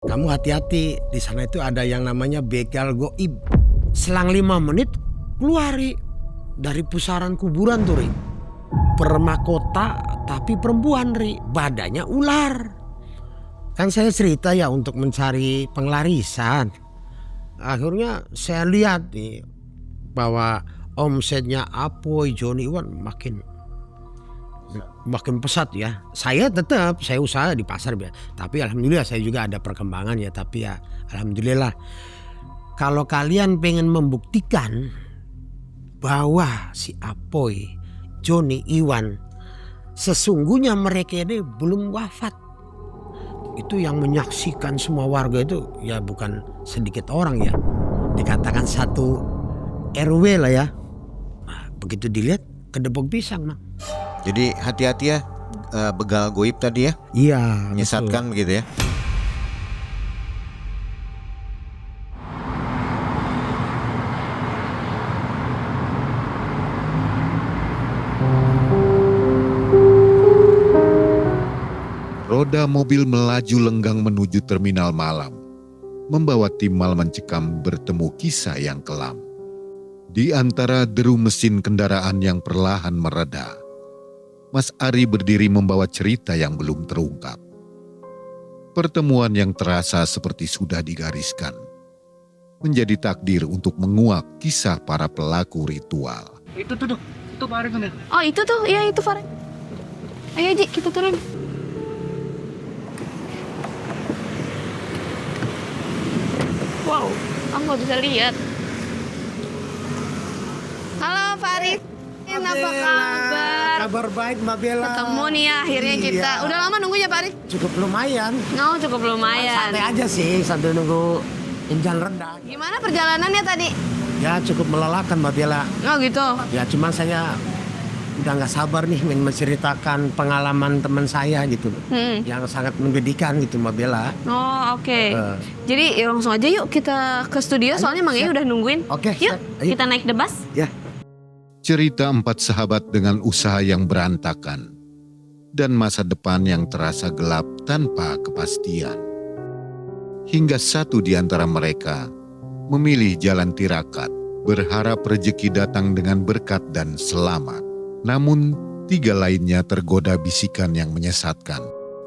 Kamu hati-hati, di sana itu ada yang namanya begal goib. Selang 5 menit keluar Ri, dari pusaran kuburan tuh Ri. Permakota tapi perempuan Ri, badannya ular. Kan saya cerita ya untuk mencari penglarisan. Akhirnya saya lihat nih bahwa omsetnya Apoy, Johnny Iwan makin pesat ya. Saya usaha di pasar ya. Tapi alhamdulillah saya juga ada perkembangan ya. Tapi ya alhamdulillah. Kalau kalian pengen membuktikan bahwa si Apoy, Johnny Iwan sesungguhnya mereka ini belum wafat. Itu yang menyaksikan semua warga itu ya bukan sedikit orang ya. Dikatakan satu RW lah ya. Nah, begitu dilihat kedebok pisang Mang. Jadi hati-hati ya begal goib tadi ya. Iya. Menyesatkan betul. begitu ya. Roda mobil melaju lenggang menuju terminal malam, membawa tim Malam Mencekam bertemu kisah yang kelam. Di antara deru mesin kendaraan yang perlahan mereda, Mas Ari berdiri membawa cerita yang belum terungkap. Pertemuan yang terasa seperti sudah digariskan, menjadi takdir untuk menguak kisah para pelaku ritual. Itu tuh, itu Pak Arif bener. Oh itu tuh, iya itu Farhan. Ayo Ji, kita turun. Wow, aku nggak bisa lihat. Halo Farid, apa kabar? Kabar baik Mbak Bella. Ketemu nih ya akhirnya Iya. kita. Udah lama nunggunya Farid? Cukup lumayan. No, cukup lumayan. Santai aja sih sambil nunggu injal rendah. Gimana perjalanannya tadi? Ya cukup melelahkan Mbak Bella. Oh gitu. Ya cuman saya udah nggak sabar nih ingin menceritakan pengalaman teman saya gitu. Yang sangat menggedikan gitu Mbak Bella. Oh oke. Jadi ya langsung aja yuk kita ke studio. Soalnya Mang Ei udah nungguin. Oke, Yuk siap. Ayo. kita naik the bus. Ya. Cerita 4 sahabat dengan usaha yang berantakan dan masa depan yang terasa gelap tanpa kepastian. Hingga satu di antara mereka memilih jalan tirakat, berharap rezeki datang dengan berkat dan selamat. Namun 3 lainnya tergoda bisikan yang menyesatkan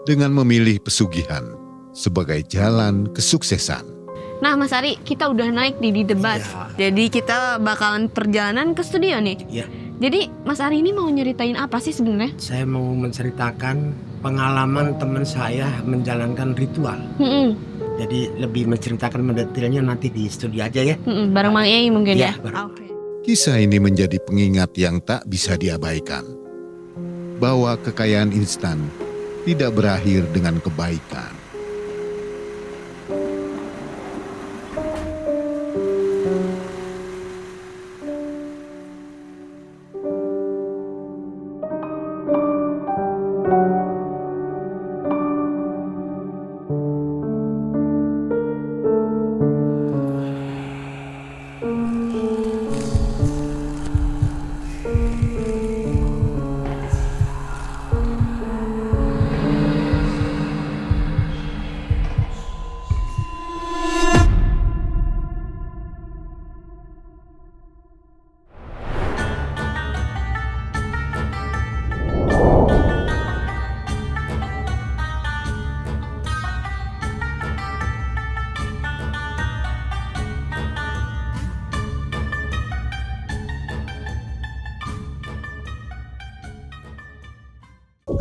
dengan memilih pesugihan sebagai jalan kesuksesan. Nah Mas Ari, kita udah naik di the bus. Iya. Jadi kita bakalan perjalanan ke studio nih. Iya. Jadi Mas Ari ini mau nyeritain apa sih sebenarnya? Saya mau menceritakan pengalaman teman saya menjalankan ritual. Jadi lebih menceritakan mendetailnya nanti di studio aja ya. Bareng Mang Ei mungkin Iya, ya? bareng. Oke. Kisah ini menjadi pengingat yang tak bisa diabaikan, bahwa kekayaan instan tidak berakhir dengan kebaikan.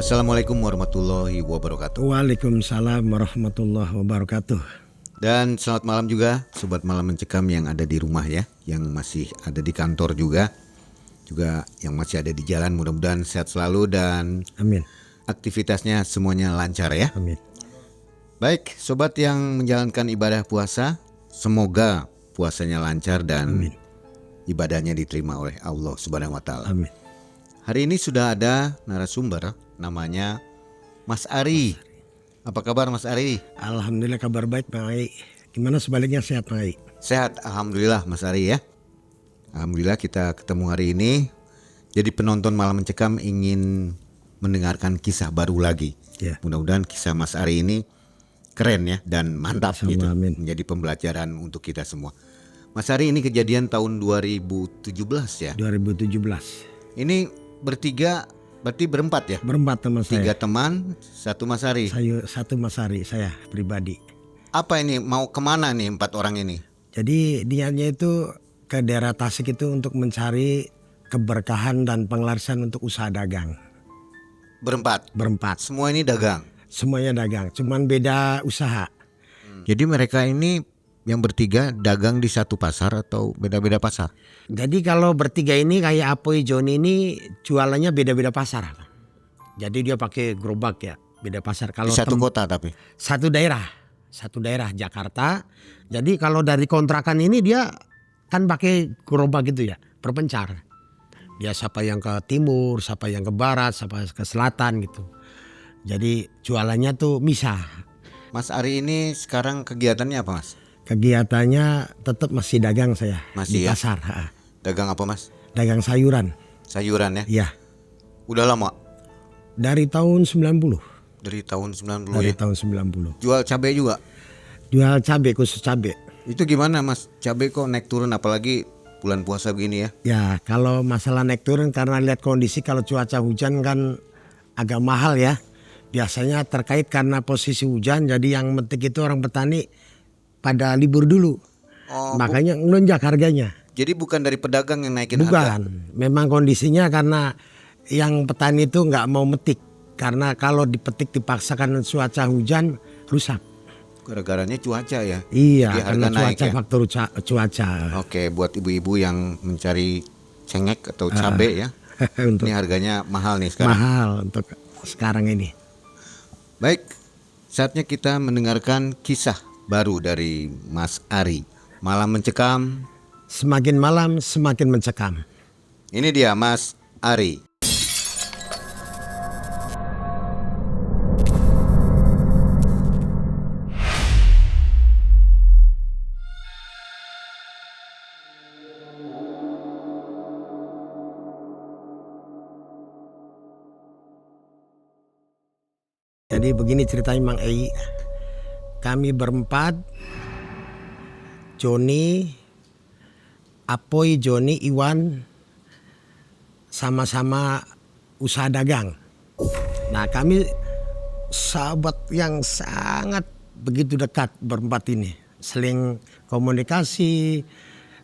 Assalamualaikum warahmatullahi wabarakatuh. Waalaikumsalam warahmatullahi wabarakatuh. Dan selamat malam juga Sobat Malam Mencekam yang ada di rumah ya, yang masih ada di kantor juga yang masih ada di jalan. Mudah-mudahan sehat selalu dan Amin. aktivitasnya semuanya lancar ya. Amin. Baik, sobat yang menjalankan ibadah puasa, semoga puasanya lancar dan Amin. ibadahnya diterima oleh Allah Subhanahu wa taala. Amin. Hari ini sudah ada narasumber namanya Mas Ari. Apa kabar Mas Ari? Alhamdulillah kabar baik Pak Ai. Gimana sebaliknya sehat Pak Ai? Sehat, alhamdulillah Mas Ari ya. Alhamdulillah kita ketemu hari ini. Jadi penonton Malam Mencekam ingin mendengarkan kisah baru lagi. Ya. Mudah-mudahan kisah Mas Ari ini keren ya dan mantap Sama, gitu. amin. Menjadi pembelajaran untuk kita semua. Mas Ari, ini kejadian tahun 2017 ya. 2017. Ini bertiga, berarti berempat ya? Berempat teman Tiga saya. teman, satu Mas Ari. Satu Mas Ari, saya pribadi. Apa ini, mau kemana nih 4 orang ini? Jadi niatnya itu ke daerah Tasik itu untuk mencari keberkahan dan penglarisan untuk usaha dagang. Berempat. Semua ini dagang. Semuanya dagang, cuman beda usaha. Jadi mereka ini yang bertiga dagang di satu pasar atau beda-beda pasar? Jadi kalau bertiga ini kayak Apoy Joni ini jualannya beda-beda pasar. Jadi dia pakai gerobak ya, beda pasar. Kalau Di satu kota tapi? satu daerah Jakarta. Jadi kalau dari kontrakan ini dia kan pakai gerobak gitu ya, berpencar. Dia siapa yang ke timur, siapa yang ke barat, siapa ke selatan gitu. Jadi jualannya tuh misah. Mas Ari ini sekarang kegiatannya apa Mas? Kegiatannya tetap masih dagang saya Masih di ya? pasar. Dagang apa Mas? Dagang sayuran. Sayuran ya? Iya. Udah lama? Dari tahun 90. Dari tahun 90 Dari ya? tahun 90. Jual cabai juga? Jual cabai, khusus cabai. Itu gimana Mas? Cabai kok naik turun apalagi bulan puasa begini ya? Ya kalau masalah naik turun karena lihat kondisi kalau cuaca hujan kan agak mahal ya. Biasanya terkait karena posisi hujan, jadi yang metik itu orang petani pada libur dulu. Oh, Makanya ngelonjak harganya. jadi bukan dari pedagang yang naikin harga? Bukan, memang kondisinya karena yang petani itu nggak mau metik. Karena kalau dipetik dipaksakan cuaca hujan rusak. Gara-garanya cuaca ya? Iya, Jadi harga karena naik cuaca, ya? faktor cuaca. Oke, buat ibu-ibu yang mencari cengek atau cabai ya. Untuk Ini harganya mahal nih sekarang. mahal untuk sekarang ini. Baik, saatnya kita mendengarkan kisah baru dari Mas Ari. Malam mencekam. Semakin malam semakin mencekam. Ini dia Mas Ari. Jadi begini ceritanya Mang Ei. Kami berempat, Joni, Apoy, Joni, Iwan, sama-sama usaha dagang. Nah kami sahabat yang sangat begitu dekat berempat ini. Seling komunikasi,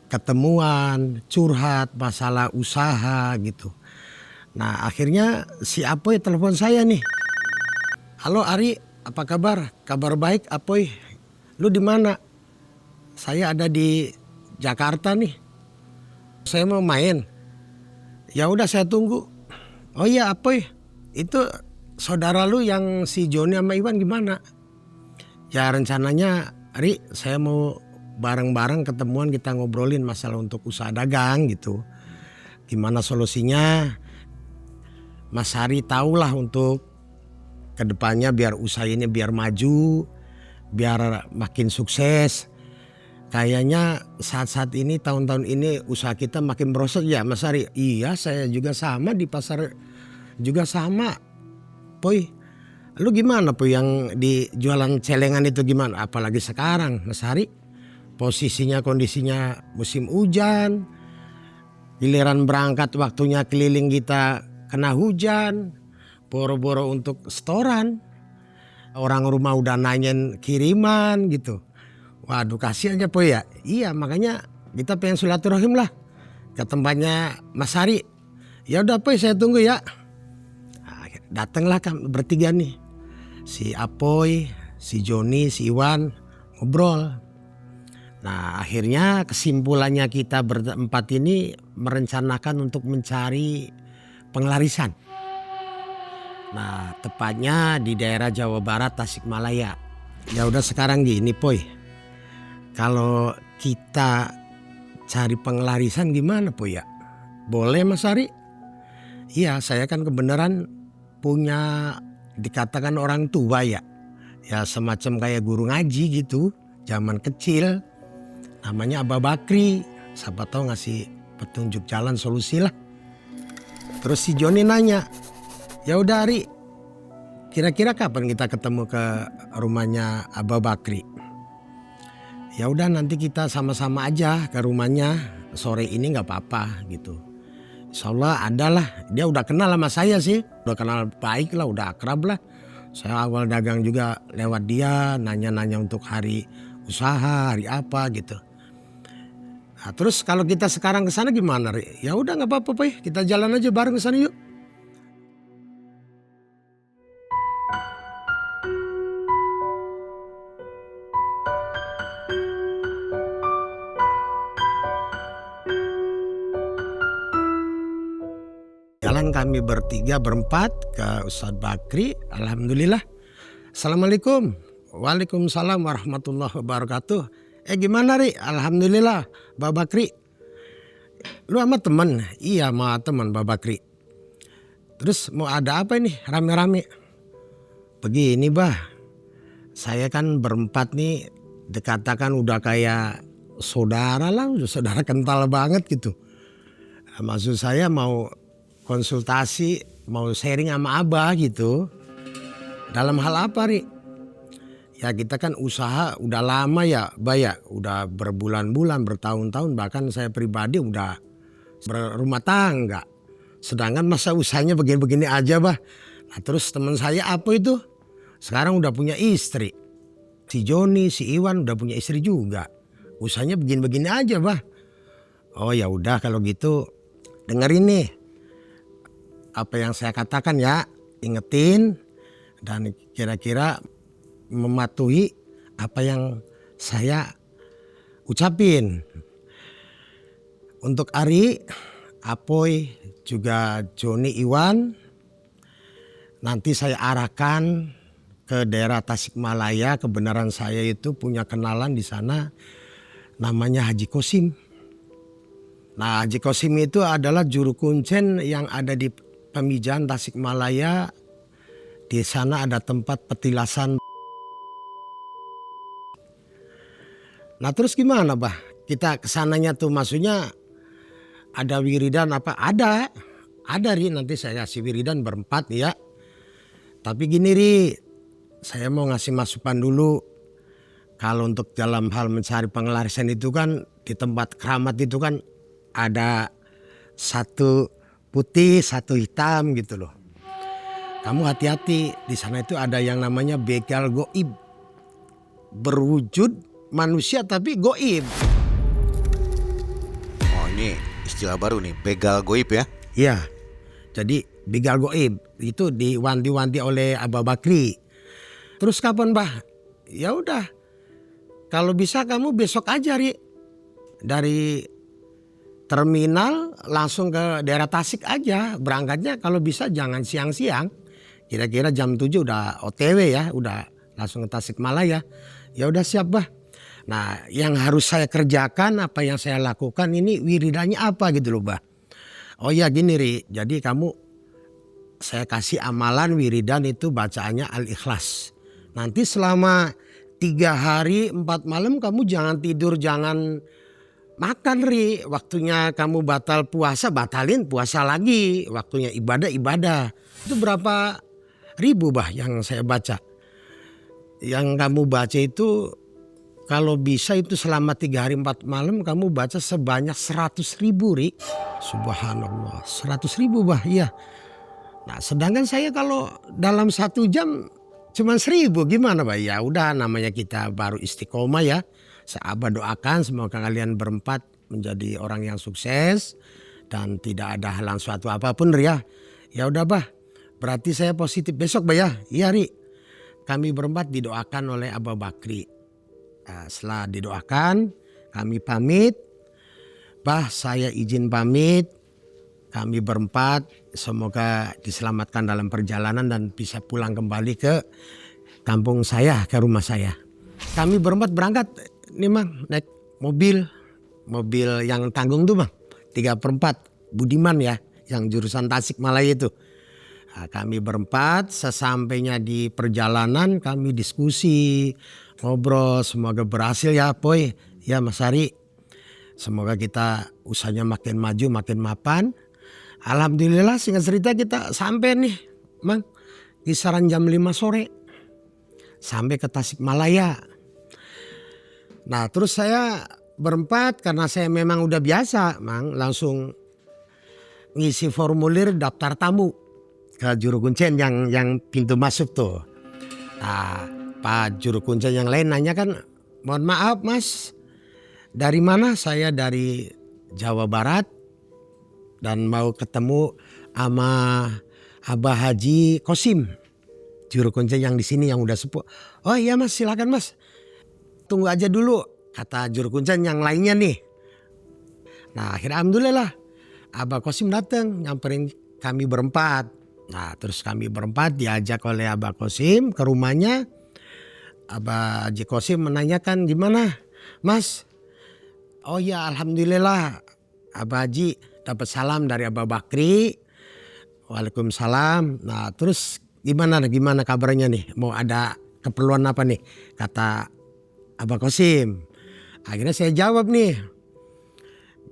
ketemuan, curhat, masalah usaha gitu. Nah akhirnya si Apoy telepon saya nih. Halo Ari, apa kabar? Kabar baik Apoy. Lu di mana? Saya ada di Jakarta nih. Saya mau main. Ya udah saya tunggu. Oh iya Apoy, itu saudara lu yang si Joni sama Iwan gimana? Ya rencananya Ari, saya mau bareng-bareng ketemuan kita ngobrolin masalah untuk usaha dagang gitu. Gimana solusinya? Mas Ari tahulah untuk kedepannya biar usaha ini biar maju, biar makin sukses. Kayaknya saat-saat ini tahun-tahun ini usaha kita makin merosot ya Mas Ari. Iya saya juga sama di pasar juga sama. Poy, lu gimana Poy yang di jualan celengan itu gimana? Apalagi sekarang Mas Ari posisinya kondisinya musim hujan. Giliran berangkat waktunya keliling kita kena hujan. Boro-boro untuk setoran. Orang rumah udah nanyain kiriman gitu. Waduh kasihan ya Poy ya. Iya makanya kita pengen silaturahim lah ke tempatnya Mas Ari. Ya udah Poy saya tunggu ya. Nah, datanglah kan bertiga nih. Si Apoy, si Joni, si Iwan ngobrol. Nah akhirnya kesimpulannya kita berempat ini merencanakan untuk mencari penglarisan. Nah tepatnya di daerah Jawa Barat Tasikmalaya. Ya udah sekarang gini Poy. Kalau kita cari penglarisan gimana Poy ya? Boleh Mas Ari? Iya saya kan kebenaran punya dikatakan orang tua ya. Ya semacam kayak guru ngaji gitu. Zaman kecil. Namanya Abah Bakri. Siapa tahu ngasih petunjuk jalan solusi lah. Terus si Joni nanya. Ya udah Ari, kira-kira kapan kita ketemu ke rumahnya Abah Bakri? Ya udah nanti kita sama-sama aja ke rumahnya sore ini nggak apa-apa gitu. Insya Allah adalah, dia udah kenal sama saya sih, udah kenal baik lah, udah akrab lah. Saya awal dagang juga lewat dia, nanya-nanya untuk hari usaha, hari apa gitu. Nah, terus kalau kita sekarang ke sana gimana, Ri? Ya udah nggak apa-apa, Pak. Kita jalan aja bareng ke sana yuk. Jalan kami bertiga berempat ke Ustadz Bakri. Alhamdulillah. Assalamualaikum. Waalaikumsalam warahmatullahi wabarakatuh. Gimana, Ri? Alhamdulillah, Mbak Bakri. Lu sama temen? Iya, sama teman Mbak Bakri. Terus mau ada apa ini rame-rame? Begini, Bah. Saya kan berempat nih dikatakan udah kayak saudara lah, udah saudara kental banget gitu. Maksud saya mau konsultasi, mau sharing sama Abah gitu. Dalam hal apa, Ri? Ya kita kan usaha udah lama ya, Bah ya. Udah berbulan-bulan, bertahun-tahun, bahkan saya pribadi udah berumah tangga. Sedangkan masa usahanya begini-begini aja, Bah. Nah terus teman saya apa itu? Sekarang udah punya istri. Si Joni, si Iwan udah punya istri juga. Usahanya begini-begini aja, Bah. Oh ya udah kalau gitu dengerin nih apa yang saya katakan ya, ingetin dan kira-kira mematuhi apa yang saya ucapin. Untuk Ari, Apoy, juga Joni, Iwan, nanti saya arahkan ke daerah Tasikmalaya. Kebenaran saya itu punya kenalan di sana, namanya Haji Kosim. Nah, Haji Kosim itu adalah juru kuncen yang ada di Pemijahan Tasikmalaya. Di sana ada tempat petilasan. Nah terus gimana, Bah? Kita kesananya tuh maksudnya ada wiridan apa? Ada Ri, nanti saya kasih wiridan berempat ya. Tapi gini Ri, saya mau ngasih masukan dulu. Kalau untuk dalam hal mencari pengelarisan itu kan di tempat keramat itu kan ada satu putih, satu hitam gitu loh. Kamu hati-hati, di sana itu ada yang namanya begal goib. Berwujud manusia tapi goib. Oh ini istilah baru nih, begal goib ya? Iya, jadi begal goib itu diwanti-wanti oleh Abah Bakri. Terus kapan, Bah? Ya udah, kalau bisa kamu besok aja, Ri. Dari terminal langsung ke daerah Tasik aja. Berangkatnya kalau bisa jangan siang-siang. Kira-kira jam 7 udah OTW ya, udah langsung ke Tasikmalaya. Ya udah siap, Bah. Nah, yang harus saya kerjakan, apa yang saya lakukan ini wiridannya apa gitu loh, Bah. Oh ya gini, Ri. Jadi saya kasih amalan wiridan itu bacaannya Al-Ikhlas. Nanti selama 3 hari 4 malam kamu jangan tidur, jangan makan, Ri. Waktunya kamu batal puasa, batalin puasa lagi. Waktunya ibadah. Itu berapa ribu, Bah, yang saya baca? Yang kamu baca itu kalau bisa itu selama 3 hari 4 malam kamu baca sebanyak 100.000, Ri. Subhanallah, 100.000, Bah, iya. Nah sedangkan saya kalau dalam 1 jam cuma 1.000, gimana, Bah? Ya udah, namanya kita baru istiqomah ya. Abah doakan semoga kalian berempat menjadi orang yang sukses dan tidak ada halang suatu apapun, Ria. Ya udah, Bah. Berarti saya positif besok, Bah ya. Iya, Ri. Kami berempat didoakan oleh Abah Bakri. Nah, setelah didoakan, kami pamit. Bah, saya izin pamit. Kami berempat semoga diselamatkan dalam perjalanan dan bisa pulang kembali ke kampung saya, ke rumah saya. Kami berempat berangkat nih, Mang, naik mobil yang tanggung tuh, Mang, 3/4 Budiman ya, yang jurusan Tasikmalaya itu. Nah, kami berempat sesampainya di perjalanan kami diskusi, ngobrol, semoga berhasil ya, Poy, ya Mas Ari. Semoga kita usahanya makin maju, makin mapan. Alhamdulillah singkat cerita kita sampai nih, Mang. kisaran jam 5 sore sampai ke Tasikmalaya. Nah terus saya berempat karena saya memang udah biasa Mang, langsung ngisi formulir daftar tamu ke juru kuncen yang pintu masuk tuh. Nah Pak juru kuncen yang lain nanya kan, mohon maaf Mas, dari mana? Saya dari Jawa Barat dan mau ketemu sama Abah Haji Kosim, juru kuncen yang di sini yang udah sepuh. Oh iya Mas, silakan Mas. Tunggu aja dulu, kata juru kuncen yang lainnya nih. Nah akhirnya alhamdulillah Abah Kosim datang nyamperin kami berempat. Nah terus kami berempat diajak oleh Abah Kosim ke rumahnya. Abah Haji Kosim menanyakan, gimana Mas? Oh ya alhamdulillah Abah Haji dapat salam dari Abah Bakri. Waalaikumsalam. Nah terus gimana kabarnya nih? Mau ada keperluan apa nih? Kata Abah Kosim. Akhirnya saya jawab nih.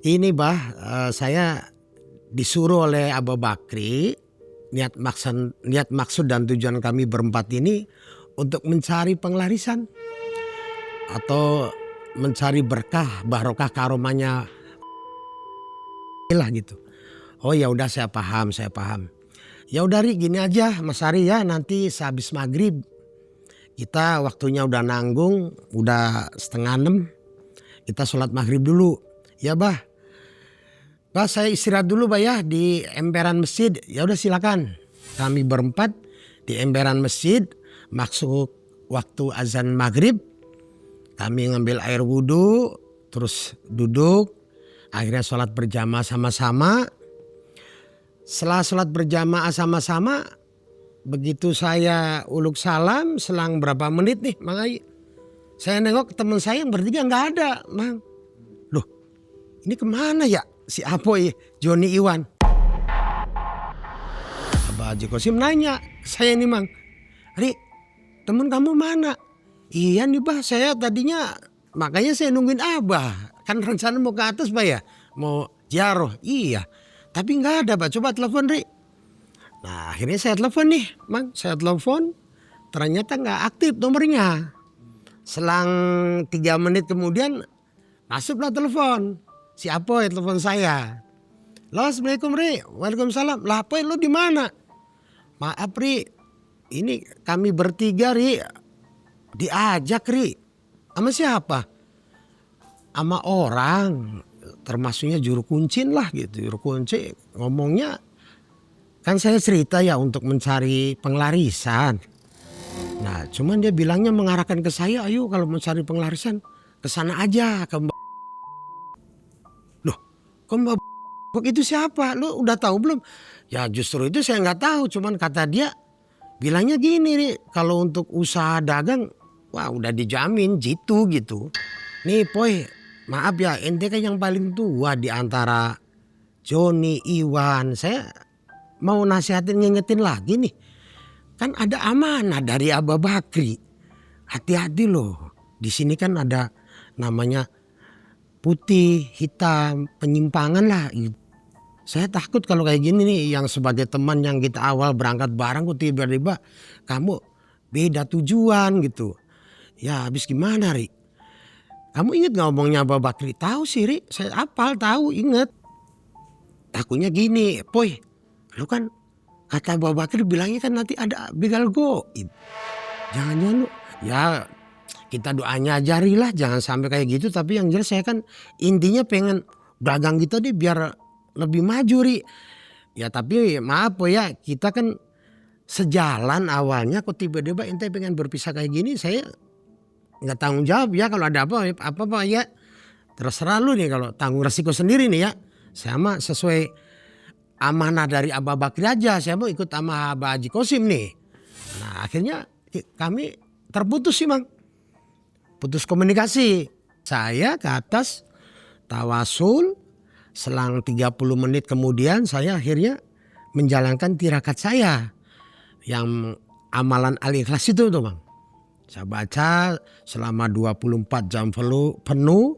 Ini saya disuruh oleh Abah Bakri. Niat maksud dan tujuan kami berempat ini untuk mencari penglarisan. Atau mencari berkah, barokah karomanya lah gitu. Oh ya udah saya paham. Ya udah Ri, gini aja Mas Ari ya, nanti sehabis maghrib kita waktunya udah nanggung, udah 5:30, kita sholat maghrib dulu. Ya Bah saya istirahat dulu ya di emperan masjid. Ya udah silakan. Kami berempat di emperan masjid, masuk waktu azan maghrib, kami ngambil air wudhu, terus duduk, akhirnya sholat berjamaah sama-sama. Setelah sholat berjamaah sama-sama, begitu saya uluk salam, selang berapa menit nih Mang Ai, saya nengok teman saya yang bertiga nggak ada Mang. Loh ini kemana ya si Apoy, Joni Iwan? Abah Haji Kosim nanya saya nih Mang, Ri temen kamu mana? Iya nih Bah, saya tadinya makanya saya nungguin Abah. Kan rencana mau ke atas Bah ya, mau ziarah. Iya, tapi nggak ada Bah, coba telepon Ri. Nah akhirnya saya telepon nih Mang, saya telepon. Ternyata nggak aktif nomornya. Selang 3 menit kemudian masuklah telepon. Si Apoy telepon saya. Lo assalamualaikum Ri. Waalaikumsalam. Lah Apoy lo di mana? Maaf Ri, ini kami bertiga Ri. Diajak Ri. Sama siapa? Sama orang. Termasuknya juru kuncin lah gitu. Juru kunci ngomongnya. Kan saya cerita ya untuk mencari penglarisan. Nah cuman dia bilangnya mengarahkan ke saya. Ayo kalau mencari penglarisan kesana aja ke Mbak. Loh kok Mbak itu siapa? Lu udah tahu belum? Ya justru itu saya nggak tahu. Cuman kata dia bilangnya gini nih. Kalau untuk usaha dagang, wah udah dijamin gitu. Nih Poy, maaf ya ente kan yang paling tua di antara Joni, Iwan. Saya mau nasihatin ngingetin lagi nih. Kan ada amanah dari Abah Bakri. Hati-hati loh. Di sini kan ada namanya putih, hitam, penyimpangan lah. Saya takut kalau kayak gini nih, yang sebagai teman yang kita awal berangkat bareng kok tiba-tiba kamu beda tujuan gitu. Ya habis gimana Ri? Kamu inget gak ngomongnya Abah Bakri? Tahu sih Ri, saya hafal tahu inget. Takutnya gini, Poy, lu kan kata Abah Bakri bilangnya kan nanti ada begal goib. Jangan-jangan lu, ya kita doanya aja Ri lah, jangan sampai kayak gitu. Tapi yang jelas saya kan intinya pengen dagang kita deh biar lebih maju Ri. Ya tapi maaf Poy ya, kita kan sejalan awalnya, kok tiba-tiba ente pengen berpisah kayak gini, saya nggak tanggung jawab ya. Kalau ada apa ya terserah lu nih, kalau tanggung resiko sendiri nih ya. Saya mah sesuai amanah dari Abah Bakri aja, saya mau ikut sama Abah Haji Kosim nih. Nah akhirnya kami terputus sih Mang, putus komunikasi. Saya ke atas tawasul, selang 30 menit kemudian saya akhirnya menjalankan tirakat saya yang amalan Al-Ikhlas itu tuh Bang. Saya baca selama 24 jam penuh,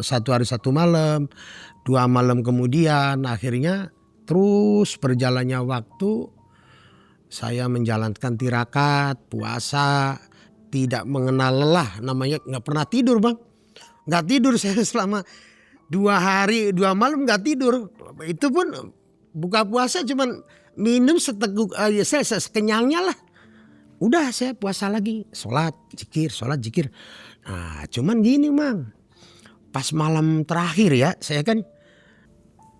1 hari 1 malam, 2 malam kemudian akhirnya terus berjalannya waktu. saya menjalankan tirakat, puasa, tidak mengenal lelah, namanya nggak pernah tidur bang. Nggak tidur saya selama 2 hari 2 malam nggak tidur. Itu pun buka puasa cuman minum seteguk saya sekenyangnya lah. Udah saya puasa lagi, sholat zikir. Nah cuman gini mang, pas malam terakhir ya saya kan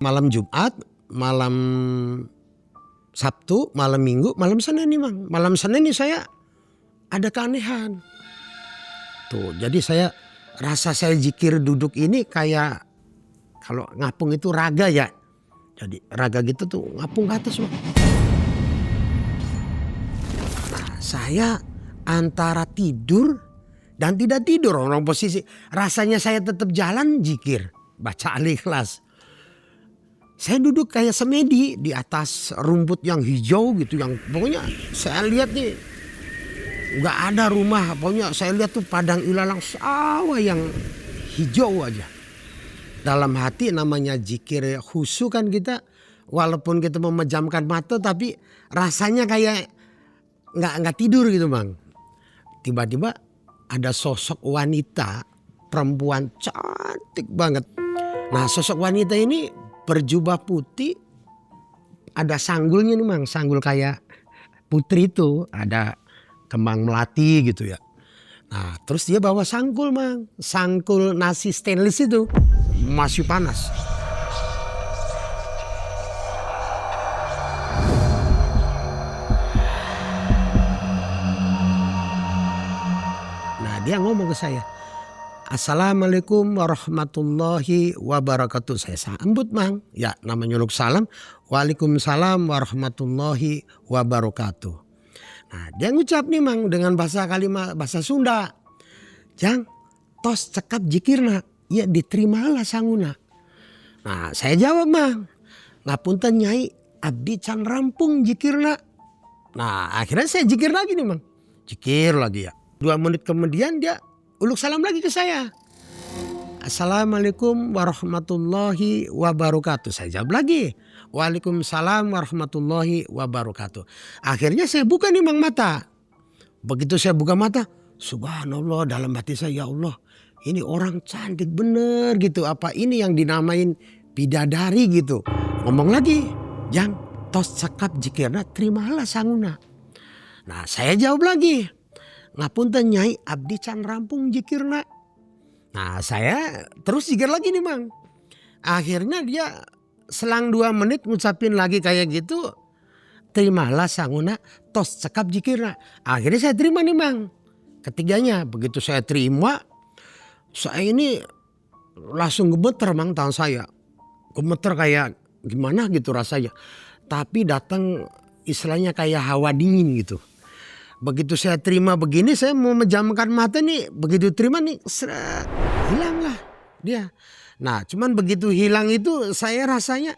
malam Jumat, malam Sabtu, malam Minggu, malam Senin nih mang. Malam Senin nih saya ada keanehan. Tuh jadi rasa saya zikir duduk ini kayak kalau ngapung itu raga ya. Jadi raga gitu tuh ngapung ke atas mang. Saya antara tidur dan tidak tidur orang posisi. Rasanya saya tetap jalan zikir. Baca Al-Ikhlas. Saya duduk kayak semedi di atas rumput yang hijau gitu. Yang pokoknya saya lihat nih. Gak ada rumah. Pokoknya saya lihat tuh padang ilalang sawah yang hijau aja. Dalam hati namanya zikir khusyuk kan kita. Walaupun kita memejamkan mata tapi rasanya kayak nggak tidur gitu bang. Tiba-tiba ada sosok wanita perempuan cantik banget. Nah sosok wanita ini berjubah putih, ada sanggulnya nih bang, sanggul kayak putri itu, ada kembang melati gitu ya. Nah terus dia bawa sangkul bang, sangkul nasi stainless itu masih panas. Dia ngomong ke saya, Assalamualaikum warahmatullahi wabarakatuh. Saya sambut mang, ya namanya nyolok salam. Waalaikumsalam warahmatullahi wabarakatuh. Nah dia ngucap nih mang dengan kalimat bahasa Sunda. Jang, tos cekap zikirna, ya diterimalah sanguna. Nah saya jawab mang, ngapunten nyai, abdi can rampung zikirna. Nah akhirnya saya zikir lagi nih mang, zikir lagi ya. 2 menit kemudian dia uluk salam lagi ke saya. Assalamualaikum warahmatullahi wabarakatuh. Saya jawab lagi. Waalaikumsalam warahmatullahi wabarakatuh. Akhirnya saya buka nih mang mata. Begitu saya buka mata, subhanallah dalam hati saya, ya Allah ini orang cantik bener gitu. Apa ini yang dinamain bidadari gitu. Ngomong lagi, Jang tos cekap zikirna terimalah sanguna. Nah saya jawab lagi. Ngapunten nyai abdi can rampung zikirna. Nah saya terus zikir lagi nih bang. Akhirnya dia selang 2 menit ngucapin lagi kayak gitu. Terimalah sanguna tos cekap zikirna. Akhirnya saya terima nih bang. Ketiganya begitu saya terima. Saya ini langsung gemeter bang tangan saya. Gemeter kayak gimana gitu rasanya. Tapi datang istilahnya kayak hawa dingin gitu. Begitu saya terima begini, saya mau menjamkan mata nih. Begitu terima nih, hilang lah dia. Nah cuman begitu hilang itu saya rasanya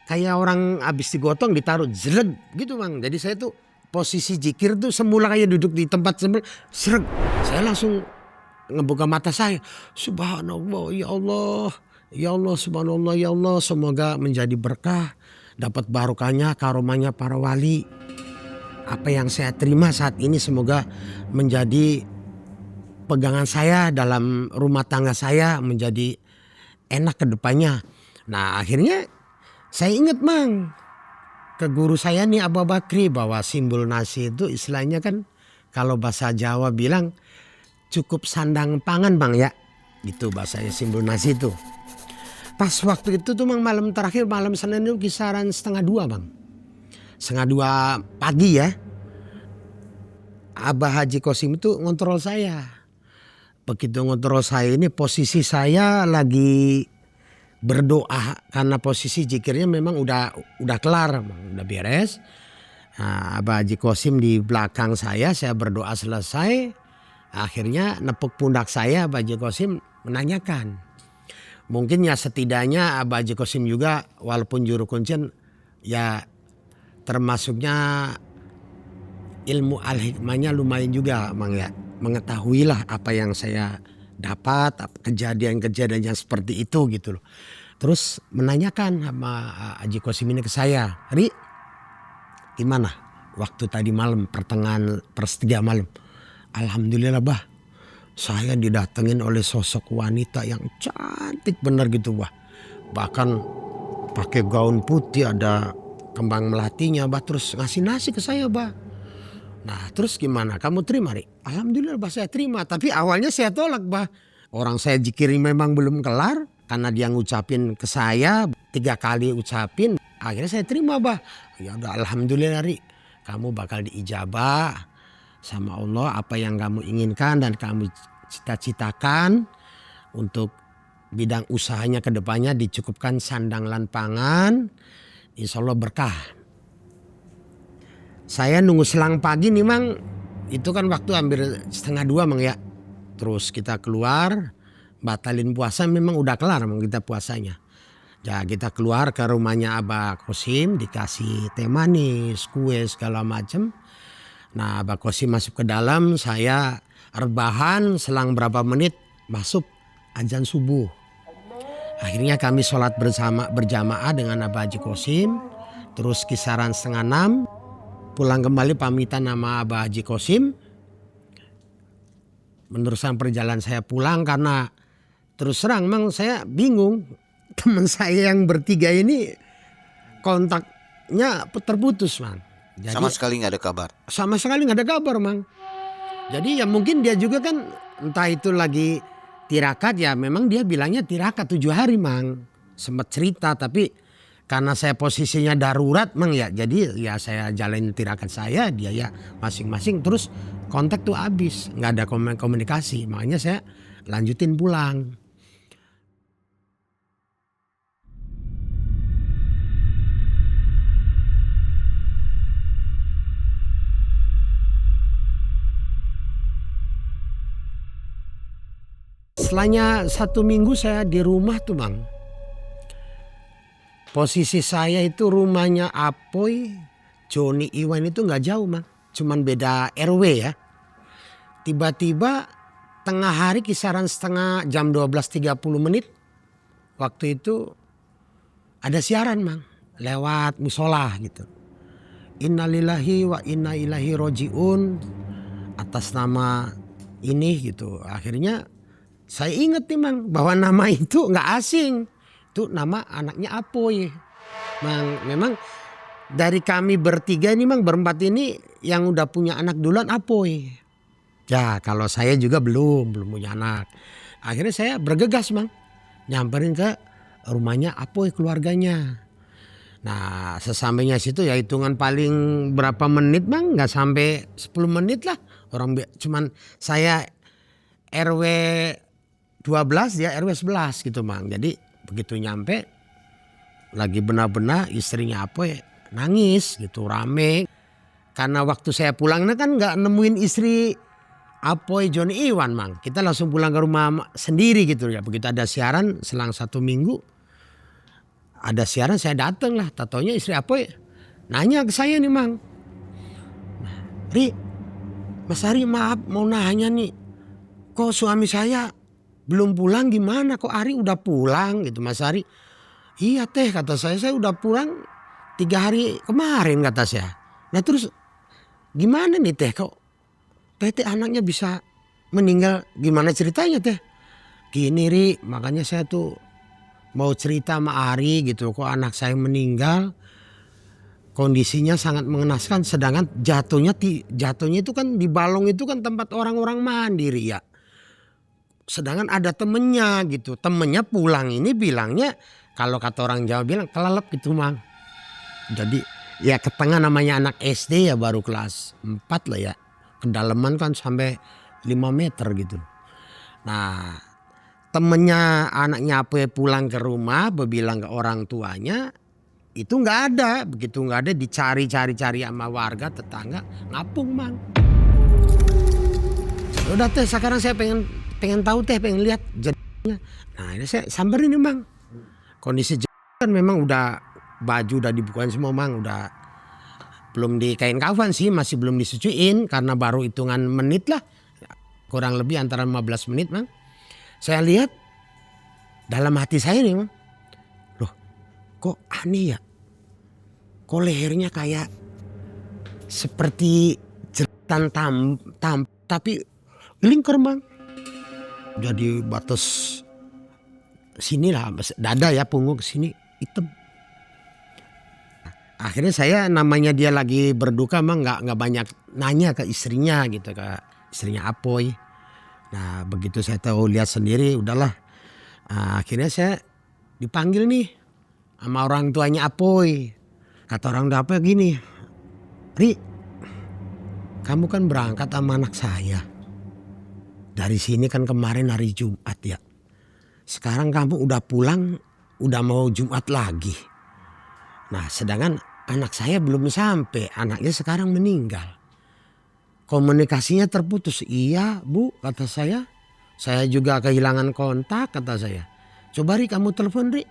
kayak orang habis digotong ditaruh zreg gitu bang. Jadi saya tuh posisi zikir tuh semula kayak duduk di tempat semula. Sreg. Saya langsung ngebuka mata saya. Subhanallah ya Allah. Ya Allah subhanallah ya Allah. Semoga menjadi berkah. Dapat barokahnya karomanya para wali. Apa yang saya terima saat ini semoga menjadi pegangan saya dalam rumah tangga saya menjadi enak ke depannya. Nah akhirnya saya ingat mang ke guru saya nih Abu Bakri bahwa simbol nasi itu istilahnya kan kalau bahasa Jawa bilang cukup sandang pangan bang ya. Gitu bahasanya simbol nasi itu. Pas waktu itu tuh mang malam terakhir malam Senin itu kisaran 1:30 bang. 1:30 pagi ya. Abah Haji Kosim itu ngontrol saya. Begitu ngontrol saya ini posisi saya lagi berdoa karena posisi zikirnya memang udah kelar, udah beres. Nah, Abah Haji Kosim di belakang saya berdoa selesai. Akhirnya nepuk pundak saya Abah Haji Kosim menanyakan. Mungkin ya setidaknya Abah Haji Kosim juga walaupun juru kuncen ya termasuknya ilmu al-hikmahnya lumayan juga Mang ya. Mengetahuilah apa yang saya dapat, kejadian-kejadian yang seperti itu gitu loh. Terus menanyakan sama Haji Kosim ini ke saya, Ri gimana? waktu tadi malam pertengahan per 3 malam. Alhamdulillah bah, saya didatengin oleh sosok wanita yang cantik bener gitu bah. Bahkan pakai gaun putih, ada kembang melatinya bah, terus ngasih nasi ke saya bah. Nah terus gimana, kamu terima Ri? Alhamdulillah bah, saya terima. Tapi awalnya saya tolak bah. Orang saya zikir memang belum kelar, karena dia ngucapin ke saya 3 kali ucapin. Akhirnya saya terima bah. Ya udah alhamdulillah Ri, kamu bakal diijabah sama Allah apa yang kamu inginkan dan kamu cita-citakan. Untuk bidang usahanya ke depannya dicukupkan sandang lan pangan, insya Allah berkah. Saya nunggu selang pagi nih Mang, itu kan waktu hampir 1:30 Mang ya. Terus kita keluar, batalin puasa, memang udah kelar Mang kita puasanya. Ya kita keluar ke rumahnya Abah Kosim, dikasih teh manis, kue segala macem. Nah Abah Kosim masuk ke dalam, saya rebahan, selang berapa menit masuk azan subuh. Akhirnya kami sholat berjamaah dengan Abah Haji Kosim. Terus kisaran 5:30 pulang kembali pamitan sama Abah Haji Kosim. Meneruskan perjalanan saya pulang karena terus terang Mang saya bingung. Teman saya yang bertiga ini kontaknya terputus Mang. Jadi, Sama sekali nggak ada kabar. Sama sekali nggak ada kabar Mang. Jadi ya mungkin dia juga kan entah itu lagi tirakat, ya memang dia bilangnya tirakat 7 hari Mang. Sempat cerita tapi karena saya posisinya darurat Mang ya. Jadi ya saya jalanin tirakat saya, dia ya masing-masing. Terus kontak tuh habis, nggak ada komunikasi. Makanya saya lanjutin pulang. Setelahnya 1 minggu saya di rumah tuh Bang. Posisi saya itu rumahnya Apoy, Joni Iwan itu nggak jauh Bang. Cuman beda RW ya. Tiba-tiba tengah hari kisaran jam 12.30 menit. Waktu itu ada siaran Bang. Lewat musola gitu. Innalillahi wa inna ilaihi roji'un. Atas nama ini gitu. Akhirnya saya ingat nih Mang bahwa nama itu nggak asing. Itu nama anaknya Apoy. Mang, memang dari kami bertiga ini Mang, berempat ini yang udah punya anak duluan Apoy. Ya kalau saya juga belum punya anak. Akhirnya saya bergegas Mang. Nyamperin ke rumahnya Apoy keluarganya. Nah sesampainya situ ya hitungan paling berapa menit Mang, nggak sampai 10 menit lah. Cuman saya RW 12 dia RW 11 gitu Mang. Jadi begitu nyampe lagi benar-benar istrinya Apoy nangis gitu rame. Karena waktu saya pulangnya kan nggak nemuin istri Apoy Joni Iwan Mang. Kita langsung pulang ke rumah sendiri gitu ya. Begitu ada siaran selang 1 minggu ada siaran saya datang lah. Tatonya istri Apoy nanya ke saya nih Mang. Ri, Mas Ari maaf mau nanya nih. Kok suami saya belum pulang gimana? Kok Ari udah pulang gitu Mas Ari? Iya teh kata saya udah pulang 3 hari kemarin kata saya. Nah terus gimana nih teh kok teh anaknya bisa meninggal, gimana ceritanya teh? Gini Ri, makanya saya tuh mau cerita sama Ari gitu. Kok anak saya meninggal kondisinya sangat mengenaskan. Sedangkan jatuhnya itu kan di balong itu kan tempat orang-orang mandiri ya. Sedangkan ada temennya gitu. Temennya pulang ini bilangnya kalau kata orang Jawa bilang kelelep gitu Mang. Jadi ya ke tengah namanya anak SD ya baru kelas 4 lah ya. Kedalaman kan sampai 5 meter gitu. Nah temennya anaknya Apoy pulang ke rumah bilang ke orang tuanya itu nggak ada. Begitu nggak ada dicari-cari sama warga tetangga ngapung Mang. Udah teh sekarang saya pengen tahu teh, pengen lihat jadinya. Nah ini saya samperin nih Mang. Kondisi kan memang udah baju udah dibukain semua Mang. Udah belum dikain kafan sih, masih belum disuciin karena baru hitungan menit lah. Kurang lebih antara 15 menit Mang. Saya lihat dalam hati saya nih Mang. Loh kok aneh ya. Kok lehernya kayak seperti jeritan tapi lingkar Mang. Jadi batas sinilah dada ya, punggung sini hitam. Akhirnya saya namanya dia lagi berduka Mang nggak banyak nanya ke istrinya gitu, ke istrinya Apoy. Nah begitu saya tahu lihat sendiri udahlah. Akhirnya saya dipanggil nih sama orang tuanya Apoy. Kata orang tua Apoy gini, Ri, kamu kan berangkat sama anak saya. Dari sini kan kemarin hari Jumat ya. Sekarang kamu udah pulang, udah mau Jumat lagi. Nah sedangkan anak saya belum sampai, anaknya sekarang meninggal. Komunikasinya terputus. Iya Bu, kata saya. Saya juga kehilangan kontak, kata saya. Coba Ri kamu telepon Ri.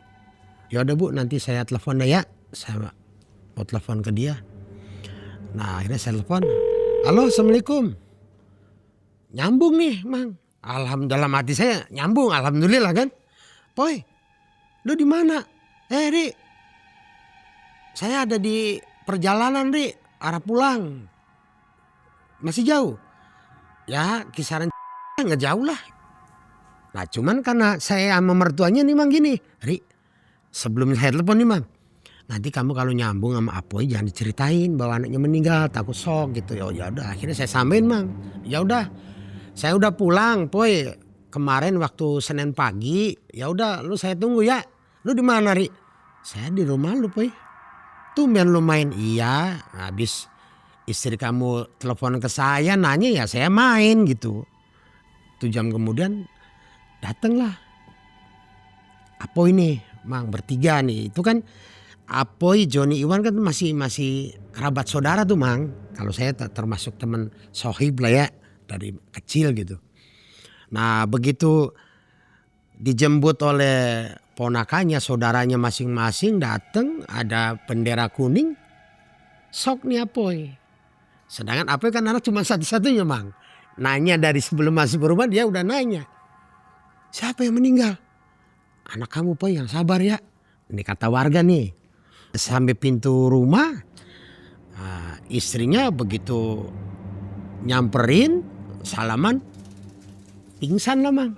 Ya udah Bu, nanti saya telepon deh ya. Saya mau telepon ke dia. Nah akhirnya saya telepon. Halo, assalamualaikum. Nyambung nih Mang. Alhamdulillah, hati saya nyambung, alhamdulillah kan. Poy, lu di mana? Ri, saya ada di perjalanan Ri, arah pulang. Masih jauh? Ya kisaran nggak jauh lah. Nah cuman karena saya sama mertuanya nih Mang gini. Ri, sebelum saya telepon nih Mang, nanti kamu kalau nyambung sama Apoy jangan diceritain bahwa anaknya meninggal, takut shock gitu. Ya udah, akhirnya saya sampein Mang. Ya udah, saya udah pulang Poy. Kemarin waktu Senin pagi. Ya udah, lu saya tunggu ya. Lu di mana Ri? Saya di rumah lu Poy. Tumben lu main. Iya, habis istri kamu telepon ke saya nanya ya saya main gitu. 1 jam kemudian datanglah Apoy nih Mang, bertiga nih. Itu kan Apoy, Joni, Iwan kan masih kerabat saudara tuh Mang. Kalau saya termasuk teman sohib lah ya, dari kecil gitu. Nah begitu dijemput oleh ponakannya, saudaranya masing-masing datang, ada bendera kuning, sok nih Apoy. Sedangkan Apoy kan anak cuma satu-satunya Mang. Nanya dari sebelum masuk ke rumah dia udah nanya. Siapa yang meninggal? Anak kamu Poy, yang sabar ya. Ini kata warga nih. Sampai pintu rumah, istrinya begitu nyamperin, salaman, pingsan lah Mang.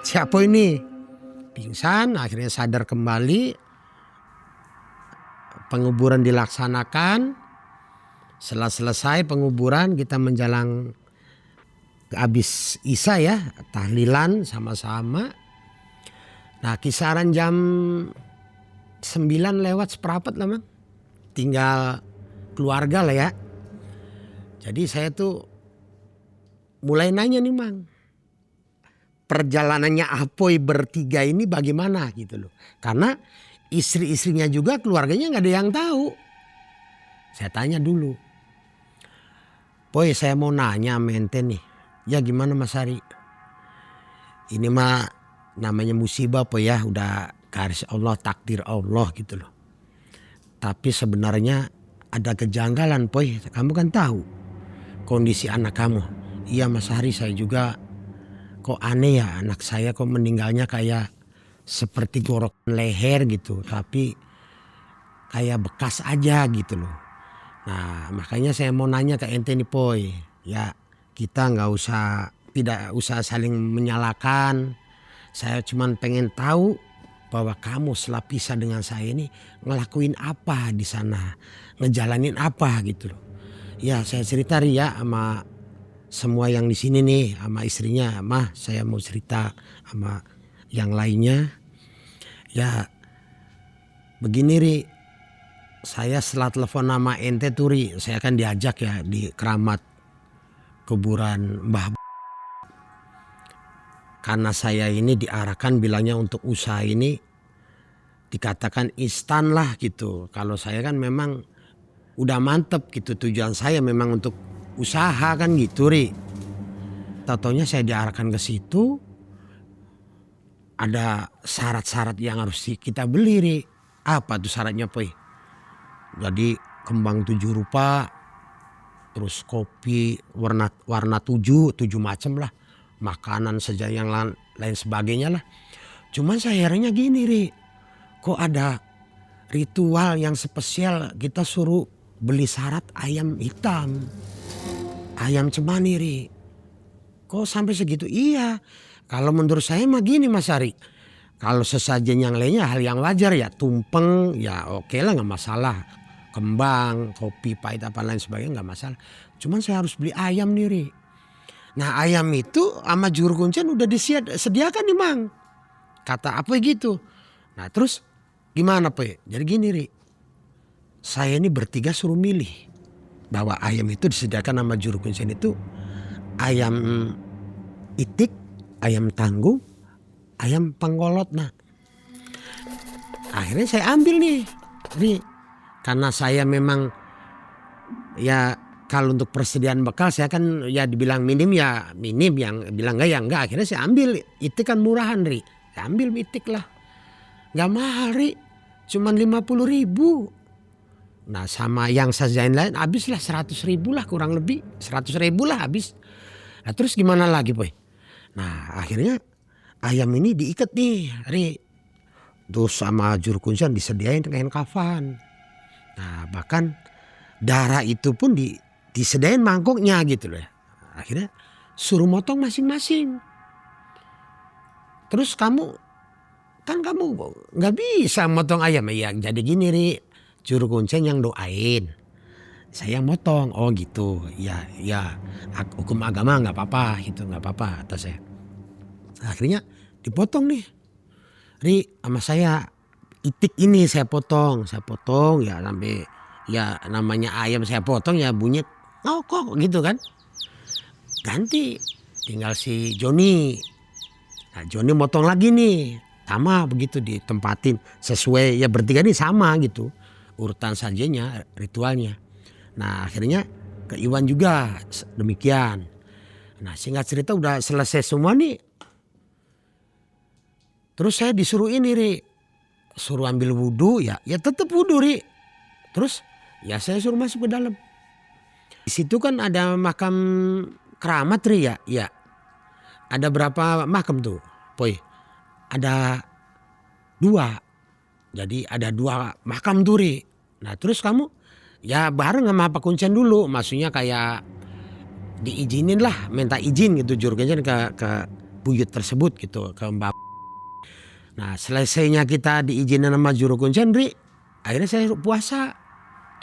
Siapa ini? Pingsan, akhirnya sadar kembali. Penguburan dilaksanakan. Setelah selesai penguburan kita menjelang habis Isya ya, tahlilan sama-sama. Nah kisaran jam 9 lewat seperempat lah Mang. Tinggal keluarga lah ya. Jadi saya tuh mulai nanya nih Mang. Perjalanannya Apoy bertiga ini bagaimana gitu loh. Karena istri-istrinya juga keluarganya gak ada yang tahu. Saya tanya dulu. Poy, saya mau nanya sama ente nih. Ya gimana Mas Ari? Ini mah namanya musibah Poy ya. Udah garis Allah, takdir Allah gitu loh. Tapi sebenarnya ada kejanggalan Poy. Kamu kan tahu kondisi anak kamu. Iya Mas Ari, saya juga kok aneh ya, anak saya kok meninggalnya kayak seperti gorokan leher gitu. Tapi kayak bekas aja gitu loh. Nah makanya saya mau nanya ke ente nih Poy. Ya kita tidak usah saling menyalahkan. Saya cuman pengen tahu bahwa kamu setelah pisah dengan saya ini ngelakuin apa di sana, ngejalanin apa gitu loh. Ya saya cerita ya sama semua yang di sini nih, sama istrinya. Mah saya mau cerita sama yang lainnya. Ya begini Ri, saya setelah telepon nama ente tuh Ri, saya kan diajak ya di keramat kuburan Mbah. Karena saya ini diarahkan bilangnya untuk usaha ini dikatakan instan lah gitu. Kalau saya kan memang udah mantep gitu, tujuan saya memang untuk usaha kan gitu Ri. Taunya saya diarahkan ke situ, ada syarat-syarat yang harus kita beli Ri. Apa tuh syaratnya Poy? Jadi kembang 7 rupa, terus kopi warna 7 macam lah, makanan saja yang lain sebagainya lah. Cuman saya herannya gini Ri, kok ada ritual yang spesial kita suruh beli syarat ayam hitam. Ayam cemani Ri. Kok sampai segitu? Iya. Kalau menurut saya mah gini Mas Ari. Kalau sesajen yang lainnya hal yang wajar ya. Tumpeng ya oke lah gak masalah. Kembang, kopi pahit apa lain sebagainya gak masalah. Cuman saya harus beli ayam nih Ri. Nah ayam itu sama juru kuncian udah disediakan nih Mang. Kata apa gitu. Nah terus gimana Pe? Jadi gini Ri. Saya ini bertiga suruh milih. Bahwa ayam itu disediakan sama juru kuncian itu ayam itik, ayam tanggung, ayam penggolot. Nah akhirnya saya ambil nih. Karena saya memang ya kalau untuk persediaan bekal saya kan ya dibilang minim ya minim, yang bilang enggak ya enggak. Akhirnya saya ambil itik kan murahan Ri. Saya ambil itik lah. Gak mahal Ri. Cuman 50.000. Nah sama yang sajian lain habislah 100.000 lah kurang lebih. 100.000 lah habis. Nah terus gimana lagi Boy? Nah akhirnya ayam ini diikat nih Ri. Terus sama juru kuncian disediain kain kafan. Nah bahkan darah itu pun disediain mangkoknya gitu loh. Akhirnya suruh motong masing-masing. Terus kamu gak bisa motong ayam. Ya jadi gini Ri. Juru kuncian yang doain, saya yang motong. Oh gitu, ya hukum agama nggak apa-apa gitu, nggak apa-apa kata saya. Akhirnya dipotong nih, Ri sama saya itik ini saya potong ya sampai ya namanya ayam saya potong ya bunyi kok gitu kan. Ganti tinggal si Joni. Nah Joni motong lagi nih, sama begitu ditempatin sesuai ya bertiga nih sama gitu. Urutan sajinya, ritualnya. Nah akhirnya ke Iwan juga demikian. Nah singkat cerita udah selesai semua nih. Terus saya disuruh ini Ri. Suruh ambil wudhu ya tetap wudhu Ri. Terus ya saya suruh masuk ke dalam. Di situ kan ada makam keramat Ri ya. Ya. Ada berapa makam tuh Boy? Ada 2. Jadi ada 2 makam tuh Ri. Nah terus kamu ya bareng sama Pak Kuncian dulu. Maksudnya kayak diizinin lah. Minta izin gitu juru kuncian ke buyut tersebut gitu. Ke Mbak. Nah selesainya kita diizinin sama juru kuncian Ri. Akhirnya saya puasa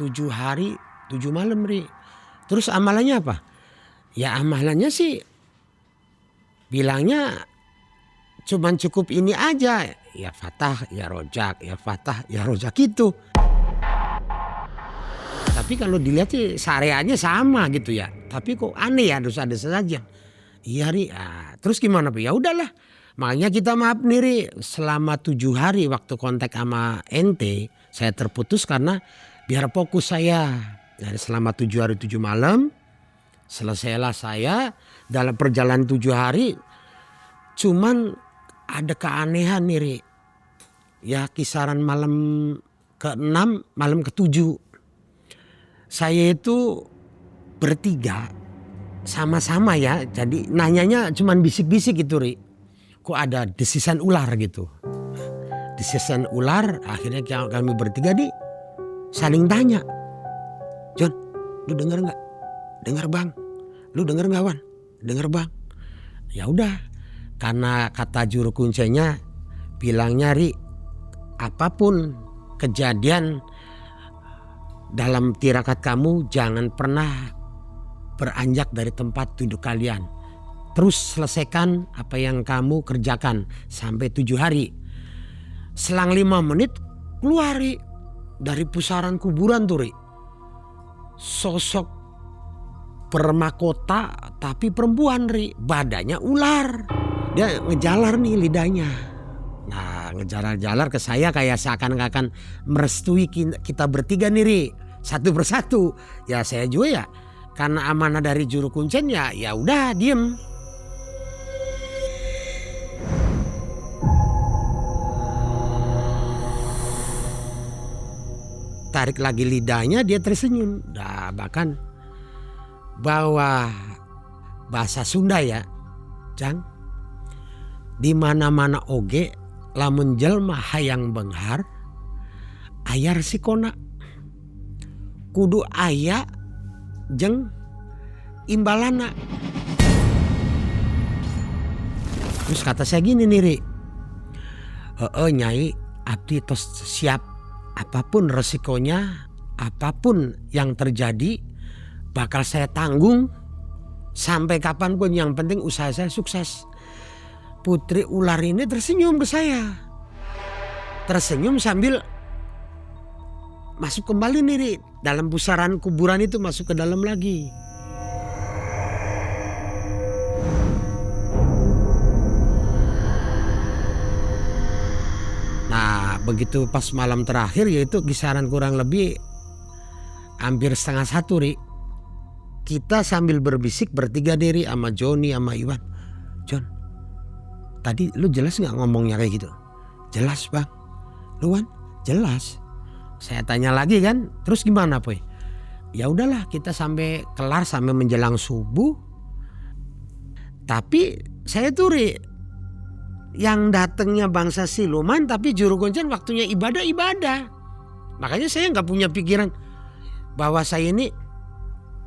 7 hari 7 malam Ri. Terus amalannya apa? Ya amalannya sih bilangnya cuman cukup ini aja. Ya fatah, ya rojak, ya fatah, ya rojak gitu. Tapi kalau dilihat sih syariatnya sama gitu ya. Tapi kok aneh ya harus ada saja. Iya Ri. Terus gimana Pi? Ya udahlah. Makanya kita maaf nih Ri. Selama 7 hari waktu kontak sama ente. Saya terputus karena biar fokus saya. Jadi selama 7 hari 7 malam. Selesailah saya. Dalam perjalanan 7 hari. Cuman ada keanehan nih Ri. Ya kisaran malam ke-6 malam ke-7. Saya itu bertiga sama-sama ya. Jadi nanyanya cuman bisik-bisik gitu Ri. Kok ada desisan ular gitu. Desisan ular akhirnya kami bertiga nih saling tanya. John, lu denger gak? Denger Bang. Lu denger gak Wan? Denger Bang. Ya udah. Karena kata juru kuncinya bilangnya Ri, apapun kejadian dalam tirakat kamu jangan pernah beranjak dari tempat duduk kalian. Terus selesaikan apa yang kamu kerjakan sampai 7 hari. Selang 5 menit keluar Ri dari pusaran kuburan tuh Ri. Sosok permahkota tapi perempuan Ri, badannya ular. Dia ngejalar nih lidahnya. Nah ngejalar-jalar ke saya kayak seakan-akan merestui kita bertiga nih Ri. Satu persatu. Ya saya juga ya karena amanah dari juru kuncian ya udah diem. Tarik lagi lidahnya dia tersenyum. Nah bahkan bawa bahasa Sunda ya Jang. Di mana-mana oge lamun jelma hayang benghar ayar sikona. kudu aya jeung imbalana. Terus kata saya gini nih Ri, Nyai abdi tos siap apapun resikonya, apapun yang terjadi bakal saya tanggung sampai kapanpun, yang penting usaha saya sukses. Putri ular ini tersenyum ke saya, tersenyum sambil masuk kembali nih Ri, dalam pusaran kuburan itu, masuk ke dalam lagi. Nah begitu pas malam terakhir, yaitu kisaran kurang lebih hampir 12:30 Ri, kita sambil berbisik bertiga diri sama Joni sama Iwan. Jon, tadi lu jelas gak ngomongnya kayak gitu? Jelas bang. Lu Wan? Jelas. Saya tanya lagi kan, terus gimana Poy? Ya udahlah, kita sampai kelar sampai menjelang subuh. Tapi saya tuh Ri, yang datangnya bangsa siluman tapi juru kuncen waktunya ibadah. Makanya saya nggak punya pikiran bahwa saya ini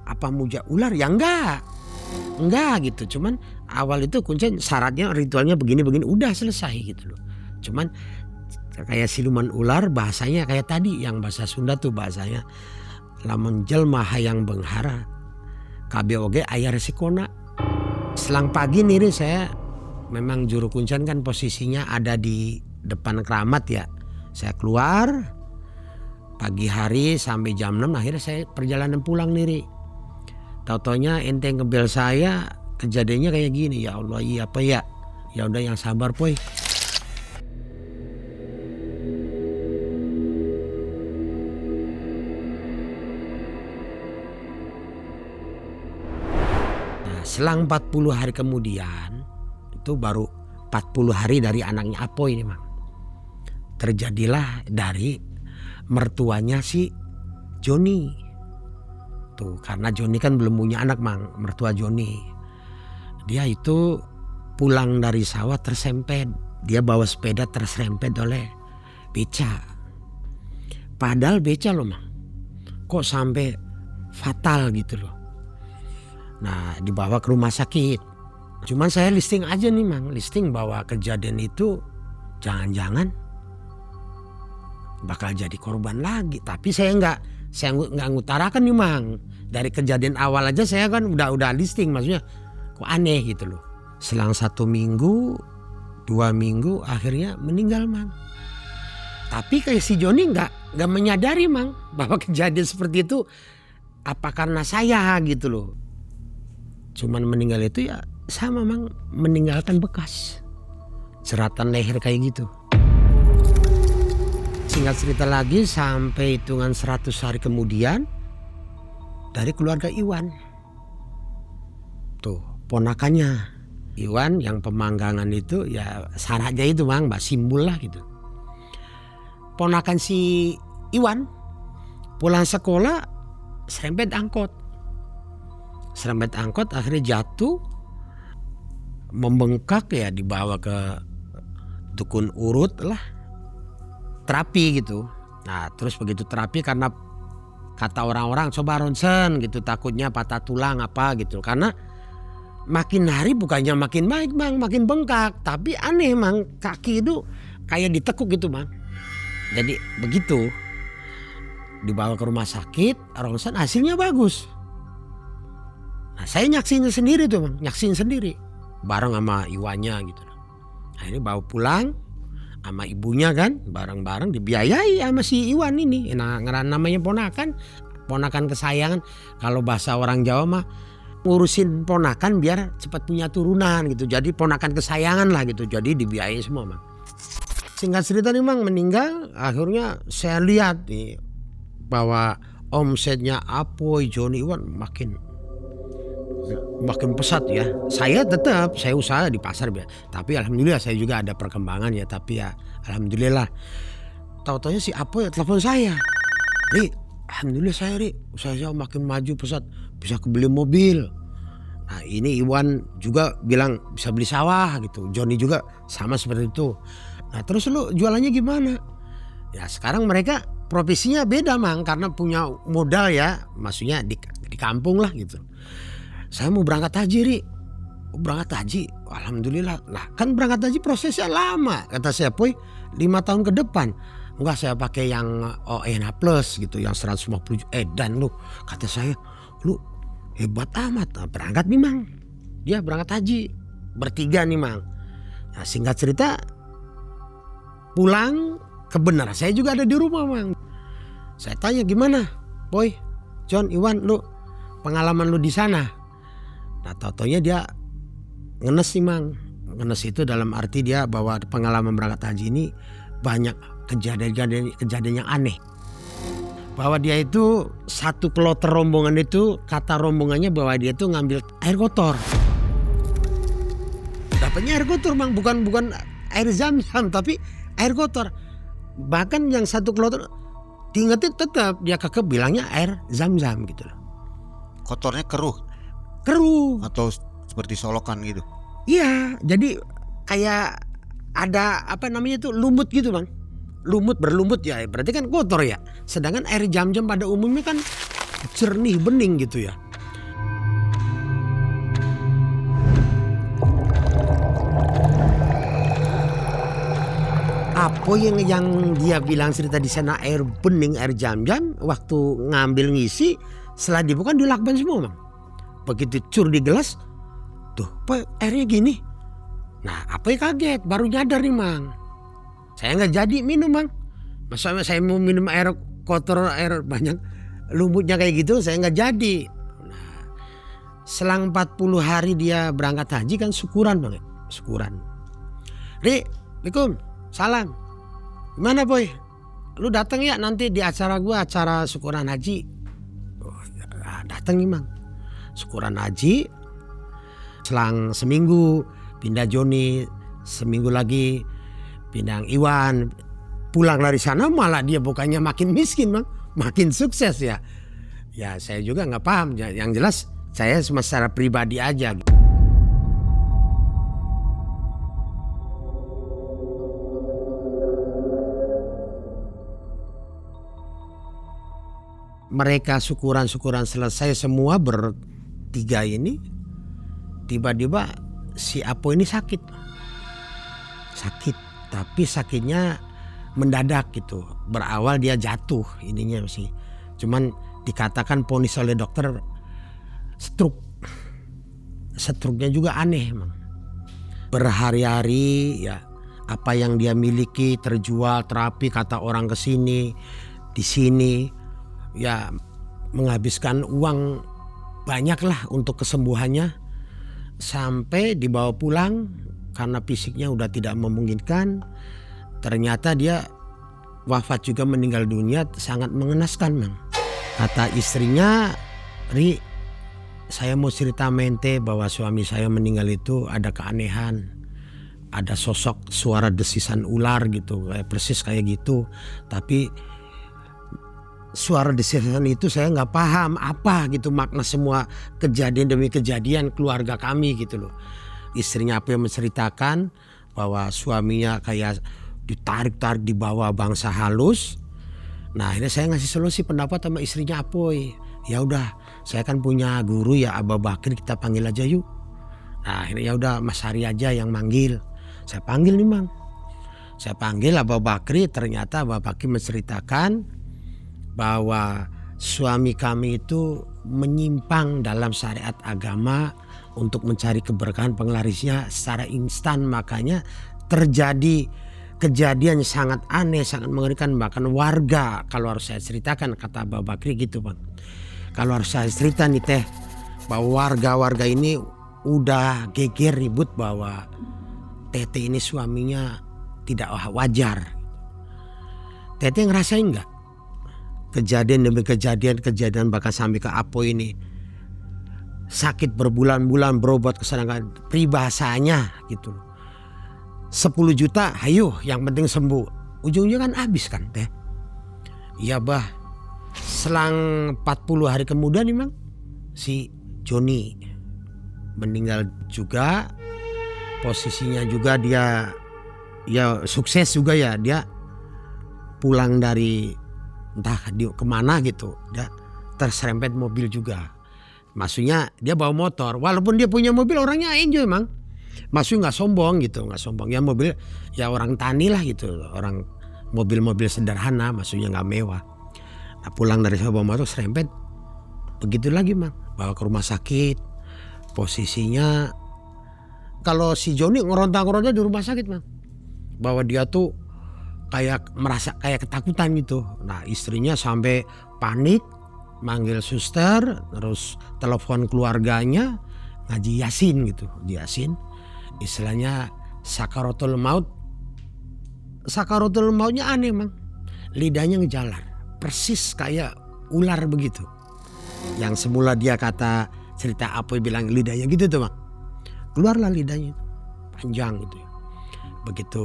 apa muja ular, ya enggak gitu. Cuman awal itu kuncen syaratnya ritualnya begini udah selesai gitu loh. Cuman kayak siluman ular bahasanya kayak tadi yang bahasa Sunda tuh bahasanya lamun jelma hayang benghara kabeh oge aya resikona. Selang pagi nih saya memang juru kuncen kan posisinya ada di depan keramat ya. Saya keluar pagi hari sampai jam 6, akhirnya saya perjalanan pulang nih. Tau-taunya ente ngebel saya, kejadiannya kayak gini. Ya Allah, iya apa ya? Ya udah yang sabar Poy. Nah, selang 40 hari kemudian, itu baru 40 hari dari anaknya Apoy ini Mang, terjadilah dari mertuanya si Joni tuh, karena Joni kan belum punya anak Mang, mertua Joni. Dia itu pulang dari sawah tersempet, dia bawa sepeda terserempet oleh beca. Padahal beca loh Mang, kok sampai fatal gitu loh. Nah dibawa ke rumah sakit. Cuman saya listing aja nih Mang, listing bahwa kejadian itu jangan-jangan bakal jadi korban lagi. Tapi saya nggak ngutarakan nih Mang. Dari kejadian awal aja saya kan udah listing, maksudnya kok aneh gitu loh. Selang 1 minggu, 2 minggu akhirnya meninggal Mang. Tapi kayak si Joni nggak menyadari Mang bahwa kejadian seperti itu apa karena saya gitu loh. Cuman meninggal itu ya sama Mang, meninggalkan bekas jeratan leher kayak gitu. Singkat cerita lagi, sampai hitungan 100 hari kemudian dari keluarga Iwan, tuh ponakannya Iwan yang Pemanggangan itu, ya syaratnya itu Mang, Mbak Simbul lah gitu. Ponakan si Iwan pulang sekolah serempet angkot akhirnya jatuh, membengkak ya, dibawa ke dukun urut lah, terapi gitu. Nah terus begitu terapi, karena kata orang-orang coba ronsen gitu, takutnya patah tulang apa gitu. Karena makin hari bukannya makin baik Mang, makin bengkak. Tapi aneh Mang, kaki itu kayak ditekuk gitu Mang. Jadi begitu dibawa ke rumah sakit, ronsen hasilnya bagus. Nah saya nyaksin sendiri tuh Mang, bareng sama Iwannya gitu. Nah ini bawa pulang sama ibunya kan, bareng-bareng dibiayai sama si Iwan ini. Nah namanya ponakan kesayangan. Kalau bahasa orang Jawa mah ngurusin ponakan biar cepat punya turunan gitu. Jadi ponakan kesayangan lah gitu. Jadi dibiayai semua Mang. Singkat cerita nih Mang, meninggal. Akhirnya saya lihat nih bahwa omsetnya Apoy, Joni, Iwan makin pesat ya. Saya usaha di pasar ya. Tapi alhamdulillah saya juga ada perkembangan ya. Tapi ya alhamdulillah, tahu-tahunya si Apoy telepon saya, Ri, alhamdulillah usaha saya makin maju pesat, bisa kebeli mobil. Nah ini Iwan juga bilang bisa beli sawah gitu. Joni juga sama seperti itu. Nah terus lu jualannya gimana? Ya sekarang mereka profesinya beda Mang, karena punya modal ya, maksudnya di kampung lah gitu. Saya mau berangkat haji Ri, berangkat haji, alhamdulillah. Lah kan berangkat haji prosesnya lama, kata saya, Poy 5 tahun ke depan. Enggak, saya pakai yang ONH plus gitu, yang 150 dan lu, kata saya, lu hebat amat. Nah, berangkat nih Mang, dia berangkat haji bertiga nih Mang. Nah, singkat cerita pulang kebenaran saya juga ada di rumah Mang. Saya tanya, gimana Boy, John, Iwan, lu pengalaman lu di sana? Nah, tau-taunya dia ngenes nih Mang. Ngenes itu dalam arti dia bahwa pengalaman berangkat haji ini banyak kejadian yang aneh. Bahwa dia itu satu kloter rombongan itu, kata rombongannya bahwa dia itu ngambil air kotor. Dapatnya air kotor Mang, bukan air zam-zam tapi air kotor. Bahkan yang satu kloter diingetin tetap dia kekeh bilangnya air zam-zam gitu loh. Kotornya keruh atau seperti solokan gitu? Iya, jadi kayak ada apa namanya itu lumut gitu Bang. Berlumut ya, berarti kan kotor ya. Sedangkan air zam-zam pada umumnya kan jernih, bening gitu ya. Apa yang dia bilang cerita di sana air bening, air zam-zam, waktu ngambil ngisi setelah dibuka dilakban semua Bang. Begitu cur di gelas, tuh apa airnya gini. Nah, apa kaget, baru nyadar nih Mang. Saya nggak jadi minum Bang. Masa saya mau minum air kotor, air banyak lumutnya kayak gitu, saya nggak jadi. Nah, selang 40 hari dia berangkat haji kan syukuran Bang, syukuran. Ri, Assalamualaikum, salam. Gimana Boy? Lu datang ya nanti di acara gua, acara syukuran haji. Oh, ya, datang nih Mang. Syukuran haji, selang seminggu pindah Joni, seminggu lagi pindah Iwan. Pulang dari sana malah dia bukannya makin miskin Bang, makin sukses ya. Ya saya juga nggak paham, yang jelas saya secara pribadi aja. Mereka syukuran selesai semua bertiga ini, tiba-tiba si Apo ini sakit, tapi sakitnya mendadak gitu. Berawal dia jatuh ininya sih, cuman dikatakan ponis oleh dokter stroke. Stroke-nya juga aneh Mang. Berhari-hari ya apa yang dia miliki terjual, terapi kata orang kesini di sini ya, menghabiskan uang banyak lah untuk kesembuhannya. Sampai dibawa pulang karena fisiknya udah tidak memungkinkan. Ternyata dia wafat juga, meninggal dunia, sangat mengenaskan Mang. Kata istrinya, Ri, saya mau cerita mente bahwa suami saya meninggal itu ada keanehan. Ada sosok suara desisan ular gitu, persis kayak gitu. Tapi suara desisan itu saya nggak paham apa gitu makna semua kejadian demi kejadian keluarga kami gitu loh. Istrinya apa yang menceritakan bahwa suaminya kayak ditarik-tarik di bawah bangsa halus. Nah akhirnya saya ngasih solusi pendapat sama istrinya Apoy. Ya udah, saya kan punya guru ya Abu Bakri, kita panggil aja yuk. Nah akhirnya ya udah Mas Hari aja yang manggil. Saya panggil nih Mang. Saya panggil Abu Bakri, ternyata Abu Bakri menceritakan bahwa suami kami itu menyimpang dalam syariat agama untuk mencari keberkahan penglarisnya secara instan. Makanya terjadi kejadian yang sangat aneh, sangat mengerikan. Bahkan warga, kalau harus saya ceritakan, kata Abu Bakri gitu Bang, kalau harus saya cerita nih teh, bahwa warga-warga ini udah geger ribut bahwa Tete ini suaminya tidak wajar. Tete ngerasain nggak kejadian demi kejadian bahkan sampai ke Apo ini sakit berbulan-bulan, berobat ke sana, peribahasanya gitu. 10 juta, hayo yang penting sembuh. Ujungnya kan habis kan teh. Iya bah. Selang 40 hari kemudian nih Mang, si Joni meninggal juga. Posisinya juga dia ya sukses juga ya, dia pulang dari entah kemana gitu, dia terserempet mobil juga. Maksudnya dia bawa motor, walaupun dia punya mobil orangnya enjoy emang. Maksudnya nggak sombong gitu, nggak sombong. Ya mobil ya orang tani lah gitu, orang mobil-mobil sederhana, maksudnya nggak mewah. Nah, pulang dari bawa motor serempet, begitu lagi mang, bawa ke rumah sakit. Posisinya kalau si Joni ngeronta-ngeronta di rumah sakit mang, bahwa dia tuh kayak merasa kayak ketakutan gitu. Nah istrinya sampai panik, manggil suster, terus telepon keluarganya, ngaji yasin gitu, yasin. Istilahnya sakaratul maut. Sakaratul mautnya aneh mang, lidahnya ngejalar, persis kayak ular begitu. Yang semula dia kata cerita apa bilang lidahnya gitu tuh mang, keluarlah lidahnya panjang gitu. Begitu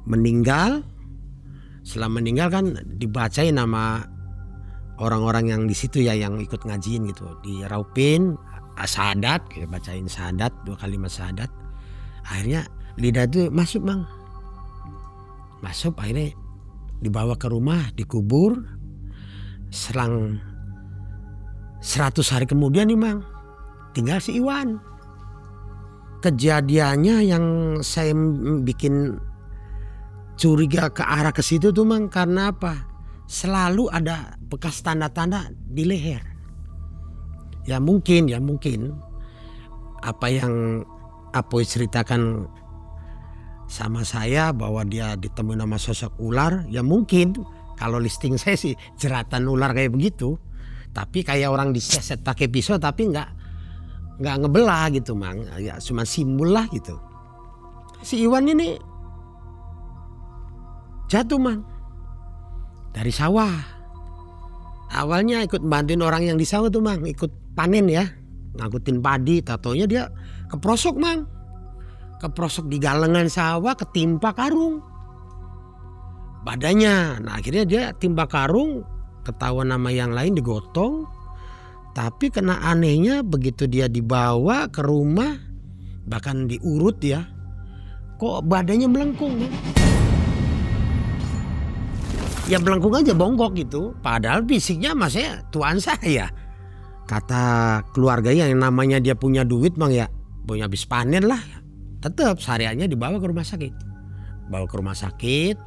meninggal, setelah meninggal kan dibacain nama orang-orang yang di situ ya, yang ikut ngajiin gitu, diraupin syahadat, bacain syahadat 2 kalimat syahadat. Akhirnya lidah itu masuk mang, masuk, akhirnya dibawa ke rumah, dikubur. Selang 100 hari kemudian nih mang, tinggal si Iwan. Kejadiannya yang saya bikin curiga ke arah ke situ tuh mang, karena apa? Selalu ada bekas tanda-tanda di leher. Ya mungkin apa yang Apoy ceritakan sama saya bahwa dia ditemui nama sosok ular, ya mungkin kalau listing saya sih jeratan ular kayak begitu. Tapi kayak orang diseset pakai pisau tapi nggak ngebelah gitu mang, ya cuma simbol lah gitu. Si Iwan ini jatuh mang dari sawah. Awalnya ikut bantuin orang yang di sawah tuh mang, ikut panen ya, ngangkutin padi. Tatonya dia keprosok mang, keprosok di galengan sawah, ketimpa karung badannya. Nah akhirnya dia timpa karung, ketahuan nama yang lain, digotong. Tapi kena anehnya begitu dia dibawa ke rumah, bahkan diurut ya, kok badannya melengkung ya? Ya melengkung aja, bongkok gitu. Padahal fisiknya masih tuan saya. Kata keluarganya yang namanya dia punya duit mang ya, punya habis panen lah. Tetap sehariannya dibawa ke rumah sakit. Bawa ke rumah sakit,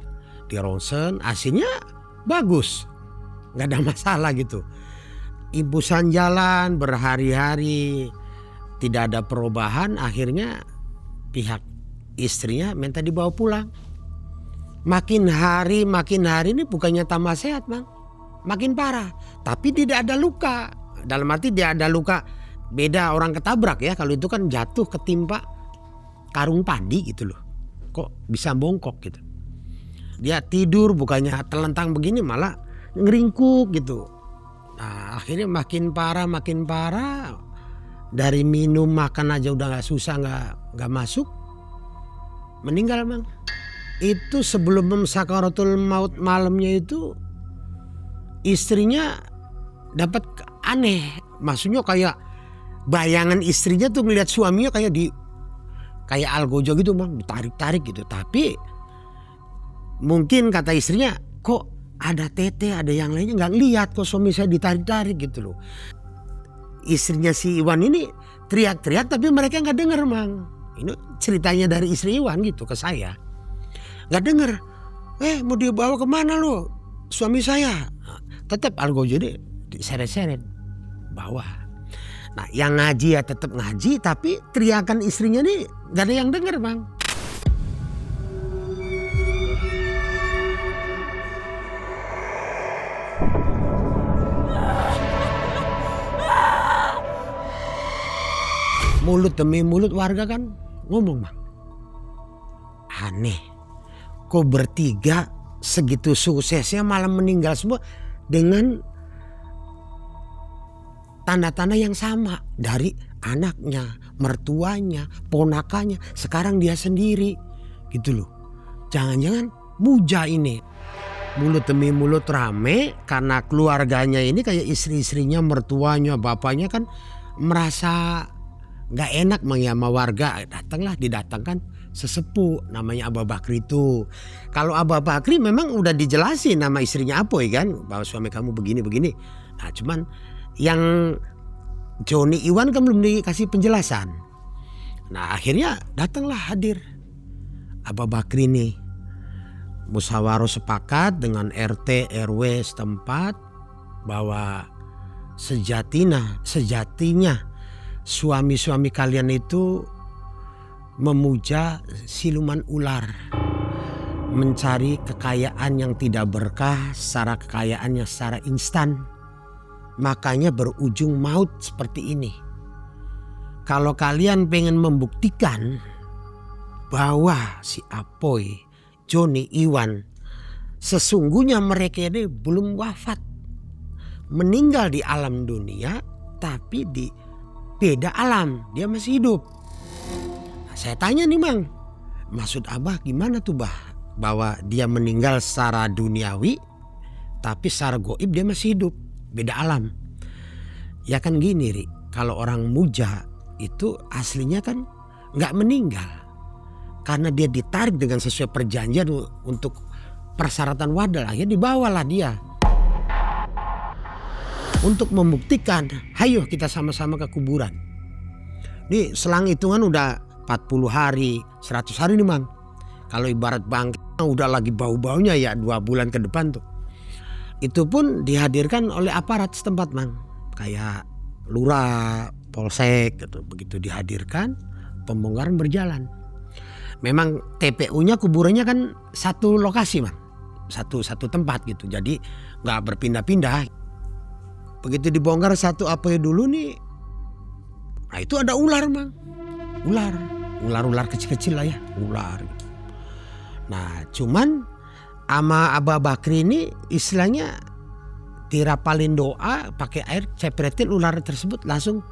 di ronsen, hasilnya bagus. Gak ada masalah gitu. Impusan jalan berhari-hari, tidak ada perubahan. Akhirnya pihak istrinya minta dibawa pulang. Makin hari ini bukannya tambah sehat mang, makin parah. Tapi tidak ada luka. Dalam arti dia ada luka, beda orang ketabrak ya. Kalau itu kan jatuh ketimpa karung padi gitu loh. Kok bisa bongkok gitu. Dia tidur bukannya telentang begini, malah ngeringkuk gitu. Nah akhirnya makin parah. Dari minum makan aja udah gak susah, gak masuk. Meninggal mang. Itu sebelum sakaratul maut malamnya itu istrinya dapat aneh. Maksudnya kayak bayangan istrinya tuh ngeliat suaminya kayak algojo gitu mang, ditarik-tarik gitu. Tapi mungkin kata istrinya, kok ada tete, ada yang lainnya nggak ngeliat, kok suami saya ditarik-tarik gitu loh. Istrinya si Iwan ini teriak-teriak tapi mereka nggak dengar mang. Ini ceritanya dari istri Iwan gitu ke saya. Nggak denger, mau dia bawa kemana lo? Suami saya. Tetap algojo deh, diseret-seret bawah. Nah yang ngaji ya tetap ngaji, tapi teriakan istrinya nih nggak ada yang denger bang. Mulut demi mulut warga kan ngomong bang, aneh. Kok bertiga segitu suksesnya malah meninggal semua dengan tanda-tanda yang sama. Dari anaknya, mertuanya, ponakannya, sekarang dia sendiri gitu loh. Jangan-jangan muja ini. Mulut demi mulut rame karena keluarganya ini kayak istri-istrinya, mertuanya, bapaknya kan merasa gak enak sama warga. Datanglah, didatangkan sesepuh namanya Abu Bakri itu. Kalau Abu Bakri memang udah dijelasin nama istrinya Apoy kan, bahwa suami kamu begini-begini. Nah cuman yang Joni Iwan kan belum dikasih penjelasan. Nah akhirnya datanglah hadir Abu Bakri nih. Musyawarah sepakat dengan RT RW setempat bahwa sejatinya suami-suami kalian itu memuja siluman ular, mencari kekayaan yang tidak berkah secara kekayaannya secara instan, makanya berujung maut seperti ini. Kalau kalian pengen membuktikan bahwa si Apoy, Joni, Iwan, sesungguhnya mereka ini belum wafat, meninggal di alam dunia, tapi di beda alam dia masih hidup. Nah, saya tanya nih Mang, maksud Abah gimana tuh Bah, bahwa dia meninggal secara duniawi, tapi secara goib dia masih hidup, beda alam. Ya kan gini Ri, kalau orang muja itu aslinya kan nggak meninggal. Karena dia ditarik dengan sesuai perjanjian untuk persyaratan wadal, akhirnya dibawalah dia. Untuk membuktikan, hayo kita sama-sama ke kuburan. Nih selang hitungan udah 40 hari, 100 hari nih Mang. Kalau ibarat bangke udah lagi bau-baunya ya 2 bulan ke depan tuh. Itu pun dihadirkan oleh aparat setempat Mang. Kayak lurah, polsek gitu. Begitu dihadirkan, pembongkaran berjalan. Memang TPU-nya kuburannya kan satu lokasi Mang. Satu tempat gitu. Jadi gak berpindah-pindah. Begitu dibongkar satu apa dulu nih. Nah itu ada ular Mang. Ular kecil-kecil lah ya. Ular. Nah cuman ama Abu Bakri ini istilahnya dirapalin doa pakai air, cepretin ular tersebut langsung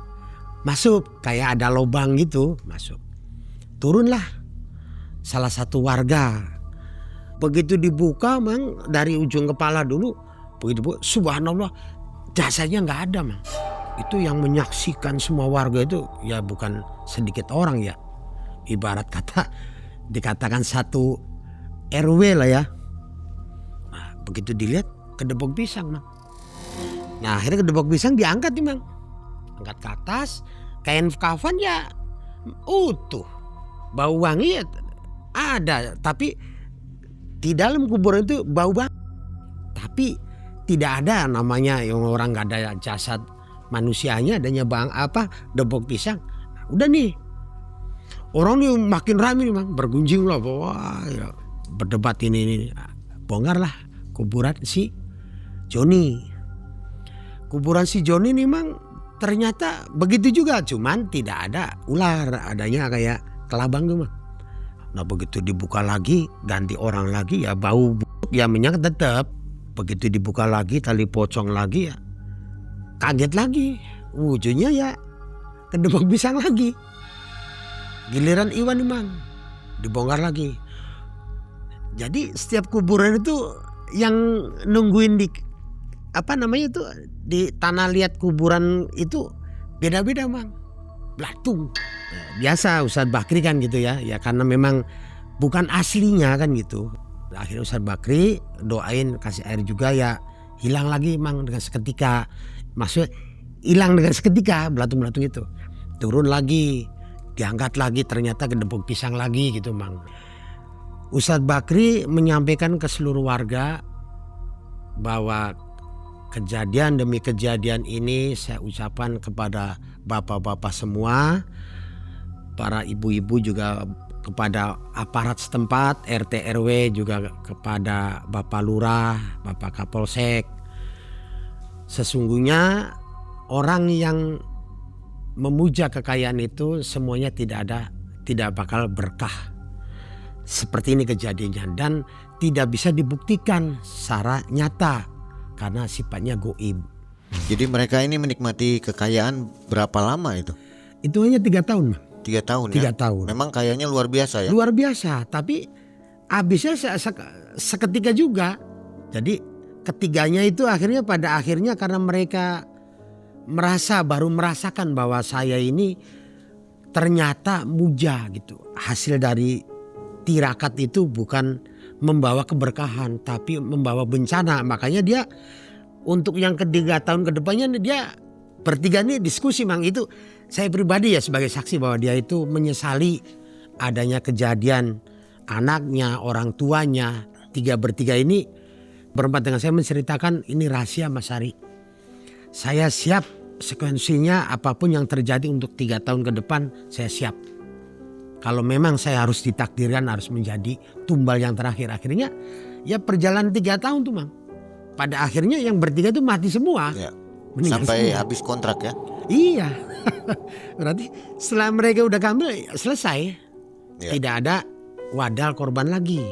masuk. Kayak ada lubang gitu masuk. Turunlah salah satu warga. Begitu dibuka Mang, dari ujung kepala dulu, begitu dibuka, subhanallah jasanya nggak ada Mang. Itu yang menyaksikan semua warga itu ya bukan sedikit orang ya. Ibarat kata dikatakan satu RW lah ya. Nah, begitu dilihat kedebok pisang Mang. Nah akhirnya kedebok pisang diangkat nih Mang. Angkat ke atas, kain kafan ya utuh. Bau wangi ya ada, tapi di dalam kuburan itu bau banget. Tapi tidak ada namanya yang orang nggak ada jasad manusianya, adanya debok pisang. Nah, udah nih orang nih makin ramai nih Mang, bergunjing lah, wah ya, berdebat ini. Bongkar lah kuburan si Joni. Kuburan si Joni nih Mang ternyata begitu juga, cuman tidak ada ular, adanya kayak kelabang tuh Mang. Nah begitu dibuka lagi, ganti orang lagi ya bau busuk ya minyak tetap. Begitu dibuka lagi, tali pocong lagi ya kaget lagi. Wujudnya ya kedebok pisang lagi. Giliran Iwan nih Mang, dibongkar lagi. Jadi setiap kuburan itu yang nungguin di di tanah liat kuburan itu beda-beda Mang. Blatung. Nah, biasa Ustadz Bakri kan gitu ya. Ya karena memang bukan aslinya kan gitu. Akhirnya Ustadz Bakri doain kasih air juga ya hilang lagi Mang dengan seketika. Maksudnya hilang dengan seketika belatung-belatung itu. Turun lagi, diangkat lagi, ternyata kedebok pisang lagi gitu Mang. Ustadz Bakri menyampaikan ke seluruh warga bahwa kejadian demi kejadian ini saya ucapkan kepada bapak-bapak semua, para ibu-ibu juga kepada aparat setempat, RT RW juga kepada Bapak Lurah, Bapak Kapolsek. Sesungguhnya orang yang memuja kekayaan itu semuanya tidak bakal berkah. Seperti ini kejadiannya dan tidak bisa dibuktikan secara nyata karena sifatnya goib. Jadi mereka ini menikmati kekayaan berapa lama itu? Itu hanya 3 tahun Mang. 3 tahun 3 ya? tahun. Memang kayaknya luar biasa ya? Luar biasa, tapi habisnya seketika juga. Jadi ketiganya itu akhirnya pada akhirnya karena mereka baru merasakan bahwa saya ini ternyata muja gitu. Hasil dari tirakat itu bukan membawa keberkahan tapi membawa bencana. Makanya dia untuk yang ketiga tahun ke depannya dia bertiga ini diskusi Mang. Itu saya pribadi ya sebagai saksi bahwa dia itu menyesali adanya kejadian anaknya, orang tuanya, bertiga ini berempat dengan saya menceritakan ini rahasia Mas Ari. Saya siap sekuensinya apapun yang terjadi untuk 3 tahun ke depan saya siap. Kalau memang saya harus ditakdirkan harus menjadi tumbal yang terakhir. Akhirnya ya perjalanan 3 tahun tuh Mang. Pada akhirnya yang bertiga tuh mati semua. Ya. Meninggal Sampai semua. habis kontrak ya. Iya. Berarti setelah mereka udah kambil selesai. Ya. Tidak ada wadal korban lagi.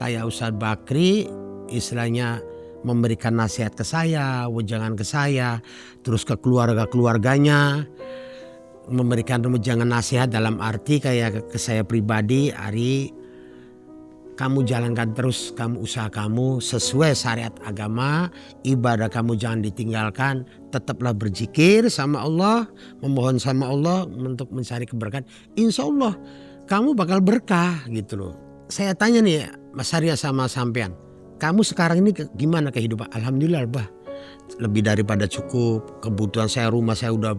Kayak Ustadz Bakri istilahnya memberikan nasihat ke saya, wejangan ke saya, terus ke keluarga-keluarganya. Memberikan wejangan nasihat dalam arti kayak ke saya pribadi, Ari, kamu jalankan terus kamu usaha kamu sesuai syariat agama, ibadah kamu jangan ditinggalkan, tetaplah berzikir sama Allah, memohon sama Allah untuk mencari keberkahan. Insya Allah kamu bakal berkah gitu loh. Saya tanya nih Mas Arya sama sampean, kamu sekarang ini gimana kehidupan? Alhamdulillah bah, lebih daripada cukup. Kebutuhan saya, rumah saya udah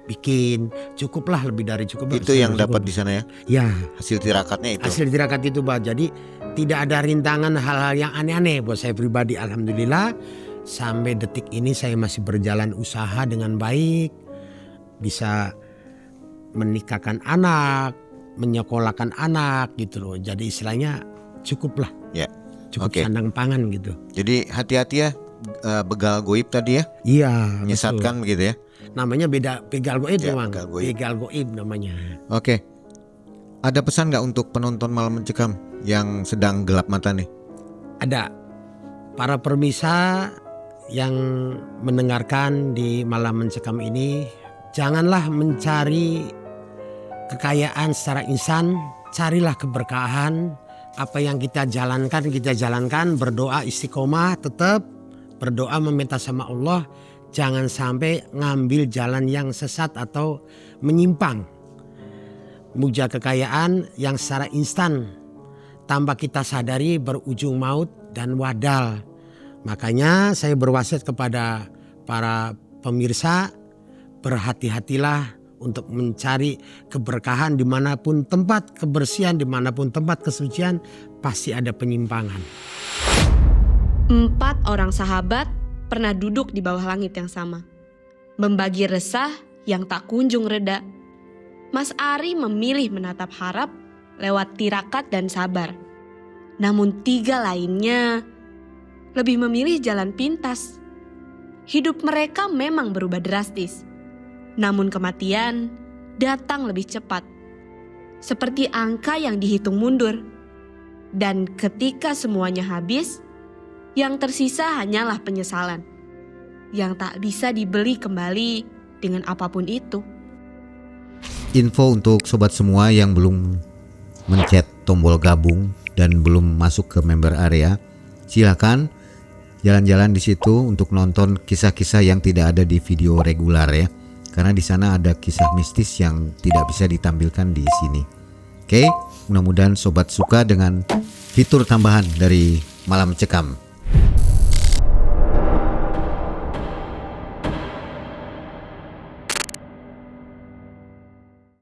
bikin, cukuplah, lebih dari cukup. Itu yang dapat di sana ya? Ya. Hasil tirakatnya itu? Hasil tirakat itu bah. Jadi tidak ada rintangan hal-hal yang aneh-aneh buat saya pribadi. Alhamdulillah sampai detik ini saya masih berjalan usaha dengan baik. Bisa menikahkan anak, menyekolahkan anak gitu loh. Jadi istilahnya cukuplah. Ya. Cukup Oke. sandang pangan gitu. Jadi hati-hati ya begal goib tadi ya? Iya. Menyesatkan begitu ya? Namanya beda begal goib Ya, memang. begal goib. Begal goib namanya. Oke. Ada pesan nggak untuk penonton Malam Mencekam yang sedang gelap mata nih? Ada para permisa yang mendengarkan di Malam Mencekam ini, janganlah mencari kekayaan secara instan, carilah keberkahan. Apa yang kita jalankan, berdoa istiqomah, tetap berdoa meminta sama Allah. Jangan sampai ngambil jalan yang sesat atau menyimpang. Muja kekayaan yang secara instan tanpa kita sadari berujung maut dan wadal. Makanya saya berwasiat kepada para pemirsa, berhati-hatilah untuk mencari keberkahan dimanapun tempat kebersihan, dimanapun tempat kesucian, pasti ada penyimpangan. 4 orang sahabat pernah duduk di bawah langit yang sama, membagi resah yang tak kunjung reda. Mas Ari memilih menatap harap lewat tirakat dan sabar. Namun 3 lainnya lebih memilih jalan pintas. Hidup mereka memang berubah drastis. Namun kematian datang lebih cepat. Seperti angka yang dihitung mundur. Dan ketika semuanya habis, yang tersisa hanyalah penyesalan. Yang tak bisa dibeli kembali dengan apapun itu. Info untuk sobat semua yang belum mencet tombol gabung dan belum masuk ke member area, silakan jalan-jalan di situ untuk nonton kisah-kisah yang tidak ada di video reguler ya. Karena di sana ada kisah mistis yang tidak bisa ditampilkan di sini. Oke, mudah-mudahan sobat suka dengan fitur tambahan dari Malam Cekam.